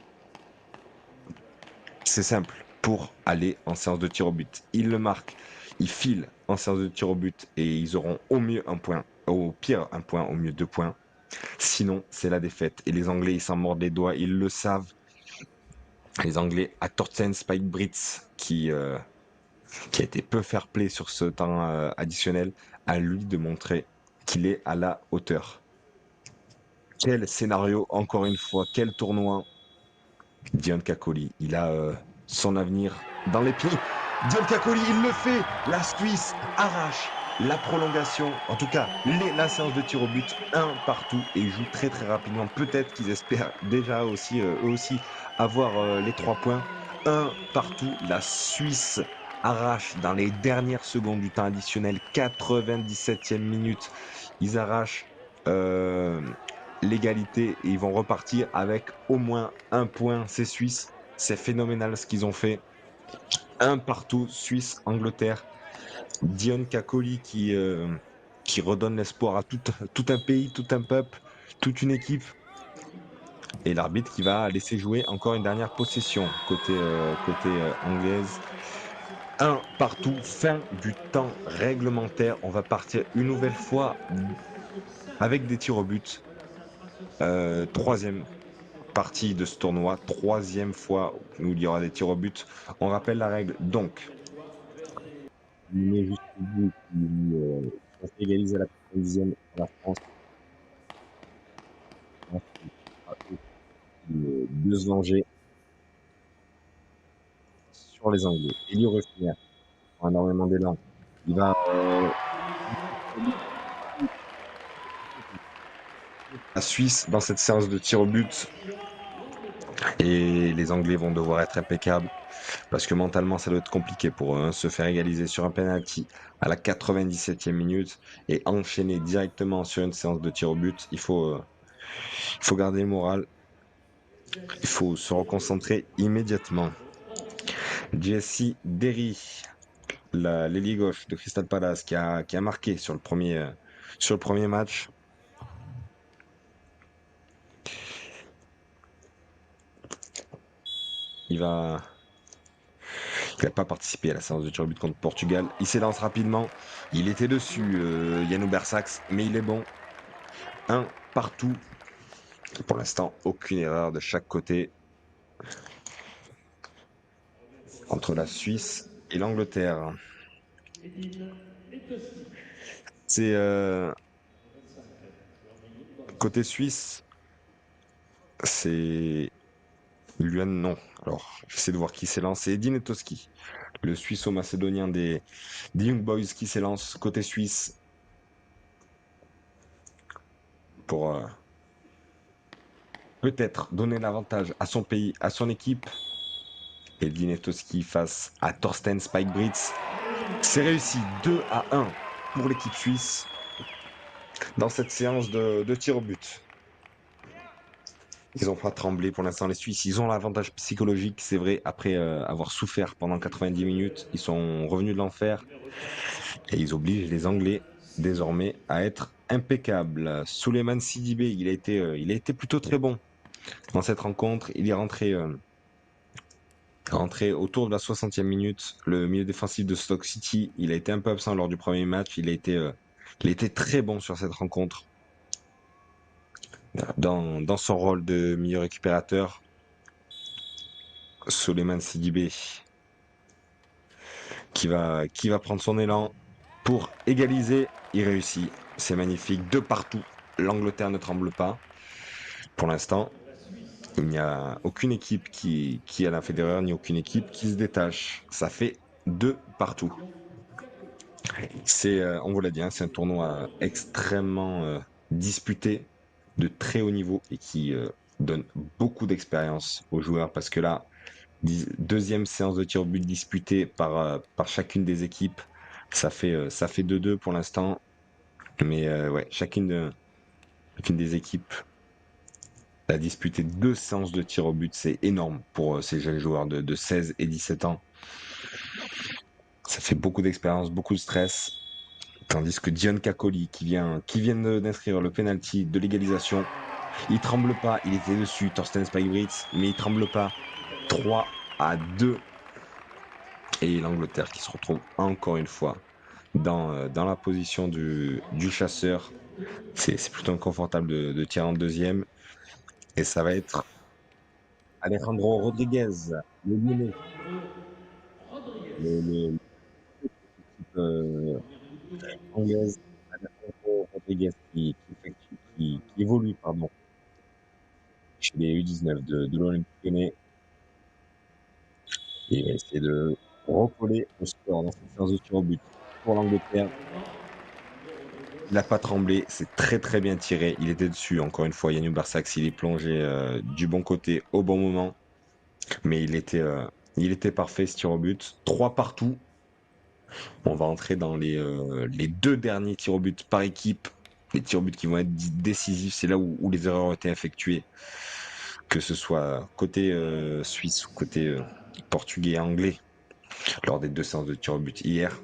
c'est simple, pour aller en séance de tir au but. Ils le marquent, ils filent en séance de tir au but et ils auront au mieux un point, au pire un point, au mieux 2 points. Sinon, c'est la défaite. Et les Anglais, ils s'en mordent les doigts, ils le savent. Les Anglais à Torsten Spike Brits, qui a été peu fair-play sur ce temps additionnel, à lui de montrer qu'il est à la hauteur. Quel scénario, encore une fois, quel tournoi. Dion Cacoli, il a son avenir dans les pieds. Dion Cacoli, il le fait. La Suisse arrache la prolongation, en tout cas la séance de tir au but, un partout, et joue très très rapidement. Peut-être qu'ils espèrent déjà aussi, eux aussi, avoir les 3 points. Un partout, la Suisse arrache dans les dernières secondes du temps additionnel, 97e minute. Ils arrachent l'égalité et ils vont repartir avec au moins un point. C'est Suisse, c'est phénoménal ce qu'ils ont fait. Un partout, Suisse-Angleterre. Dion Cacoli qui redonne l'espoir à tout un pays, tout un peuple, toute une équipe. Et l'arbitre qui va laisser jouer encore une dernière possession côté anglaise. Un partout, fin du temps réglementaire. On va partir une nouvelle fois avec des tirs au but. Troisième partie de ce tournoi, troisième fois où il y aura des tirs au but. On rappelle la règle. Donc, il est juste au bout, on fait égaliser à la 90e à la France. De se venger sur les Anglais. Elio Ruffner a énormément d'élan. Il va la Suisse dans cette séance de tir au but et les Anglais vont devoir être impeccables parce que mentalement ça doit être compliqué pour eux, hein, se faire égaliser sur un penalty à la 97e minute et enchaîner directement sur une séance de tir au but. Il faut garder le moral, il faut se reconcentrer immédiatement. Jesse Derry, l'ailier gauche de Crystal Palace qui a marqué sur le premier match. Il n'a pas participé à la séance de tir au but contre Portugal. Il s'élance rapidement. Il était dessus, Yannou Bersax, mais il est bon. Un partout. Pour l'instant, aucune erreur de chaque côté entre la Suisse et l'Angleterre. C'est côté suisse, c'est Luan, non. Alors, j'essaie de voir qui s'élance. C'est Edin Etoski, le suisse-macédonien des Young Boys qui s'élance côté suisse pour peut-être donner l'avantage à son pays, à son équipe. Edin Etoski face à Torsten Spike Brits. C'est réussi 2-1 pour l'équipe suisse dans cette séance de tir au but. Ils n'ont pas tremblé pour l'instant les Suisses. Ils ont l'avantage psychologique, c'est vrai, après avoir souffert pendant 90 minutes. Ils sont revenus de l'enfer et ils obligent les Anglais désormais à être impeccables. Souleymane Sidibé, il a été plutôt très bon dans cette rencontre. Il est rentré autour de la 60e minute. Le milieu défensif de Stoke City, il a été un peu absent lors du premier match. Il a été très bon sur cette rencontre. Dans son rôle de milieu récupérateur, Souleymane Sidibé qui va prendre son élan pour égaliser. Il réussit. C'est magnifique. De partout. L'Angleterre ne tremble pas. Pour l'instant, il n'y a aucune équipe qui a fait d'erreur, ni aucune équipe qui se détache. Ça fait 2 partout. On vous l'a dit, hein, c'est un tournoi extrêmement disputé, de très haut niveau et qui donne beaucoup d'expérience aux joueurs parce que là, deuxième séance de tir au but disputée par chacune des équipes. Ça fait 2-2 pour l'instant. Mais ouais, Chacune des équipes a disputé 2 séances de tir au but, c'est énorme pour ces jeunes joueurs de 16 et 17 ans. Ça fait beaucoup d'expérience, beaucoup de stress. Tandis que Dion Kakoli, qui vient d'inscrire le penalty de l'égalisation, il tremble pas, il était dessus, Torsten Spijbrits, mais il tremble pas. 3-2. Et l'Angleterre qui se retrouve encore une fois dans la position du chasseur. C'est plutôt inconfortable de tirer en deuxième. Et ça va être Alejandro Rodriguez, le Lyonnais, l'équipe anglaise. Alejandro Rodriguez qui évolue pardon, chez les U19 de l'Olympique Lyonnais. Et il va essayer de recoller au score dans cette séance de tir au but pour l'Angleterre. Il n'a pas tremblé, c'est très très bien tiré. Il était dessus, encore une fois, Yannick Barsax, il est plongé du bon côté au bon moment. Mais il était parfait ce tir au but. 3 partout. On va entrer dans les 2 derniers tirs au but par équipe. Les tirs au but qui vont être décisifs, c'est là où les erreurs ont été effectuées. Que ce soit côté suisse ou côté portugais et anglais, lors des 2 séances de tirs au but hier.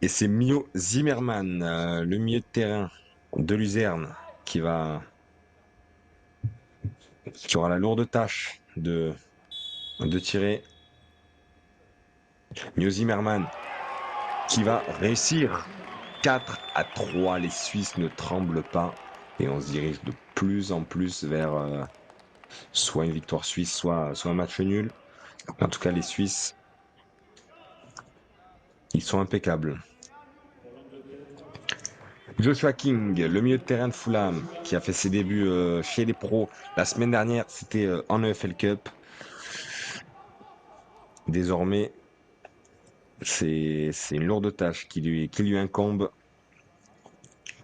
Et c'est Mio Zimmerman, le milieu de terrain de Luzerne, qui aura la lourde tâche de tirer. Mio Zimmerman qui va réussir. 4-3, les Suisses ne tremblent pas et on se dirige de plus en plus vers soit une victoire suisse, soit un match nul. En tout cas, les Suisses, ils sont impeccables. Joshua King, le milieu de terrain de Fulham, qui a fait ses débuts chez les pros la semaine dernière, c'était en EFL Cup. Désormais, c'est une lourde tâche qui lui incombe.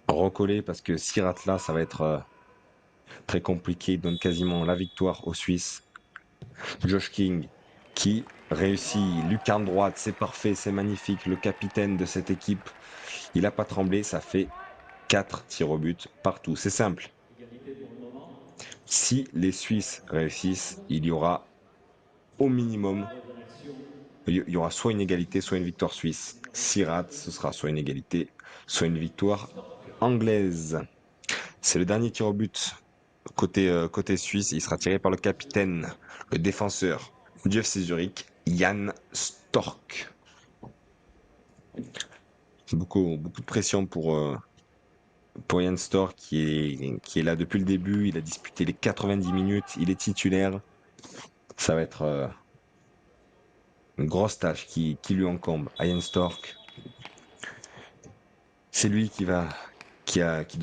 Recoller parce que s'il rate là, ça va être très compliqué. Il donne quasiment la victoire aux Suisses. Josh King qui réussit, lucarne droite, c'est parfait, c'est magnifique. Le capitaine de cette équipe, il n'a pas tremblé, ça fait 4 tirs au but partout. C'est simple. Si les Suisses réussissent, il y aura au minimum, il y aura soit une égalité, soit une victoire suisse. S'ils ratent, ce sera soit une égalité, soit une victoire anglaise. C'est le dernier tir au but côté suisse. Il sera tiré par le capitaine, le défenseur du FC Zurich, Jan Stork. Beaucoup de pression pour Jan Stork qui est là depuis le début. Il a disputé les 90 minutes. Il est titulaire. Ça va être une grosse tâche qui lui incombe à Jan Stork. C'est lui qui doit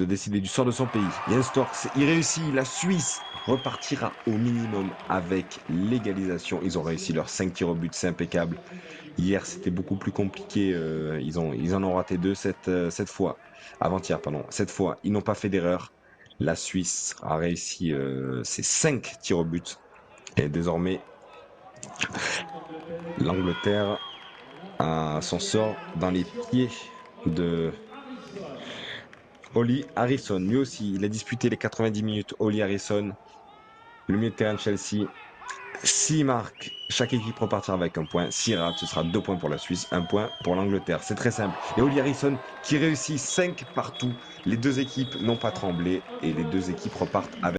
décider du sort de son pays. Jan Stork, il réussit. La Suisse repartira au minimum avec l'égalisation. Ils ont réussi leurs 5 tirs au but, c'est impeccable. Hier, c'était beaucoup plus compliqué. Ils en ont raté 2 cette fois. Avant-hier, pardon. Cette fois, ils n'ont pas fait d'erreur. La Suisse a réussi ses 5 tirs au but. Et désormais, l'Angleterre a son sort dans les pieds de Oli Harrison. Lui aussi, il a disputé les 90 minutes. Oli Harrison, le milieu de terrain de Chelsea. S'il marque, chaque équipe repartira avec un point. S'il rate, ce sera 2 points pour la Suisse, 1 point pour l'Angleterre. C'est très simple. Et Oli Harrison qui réussit 5 partout. Les 2 équipes n'ont pas tremblé et les 2 équipes repartent avec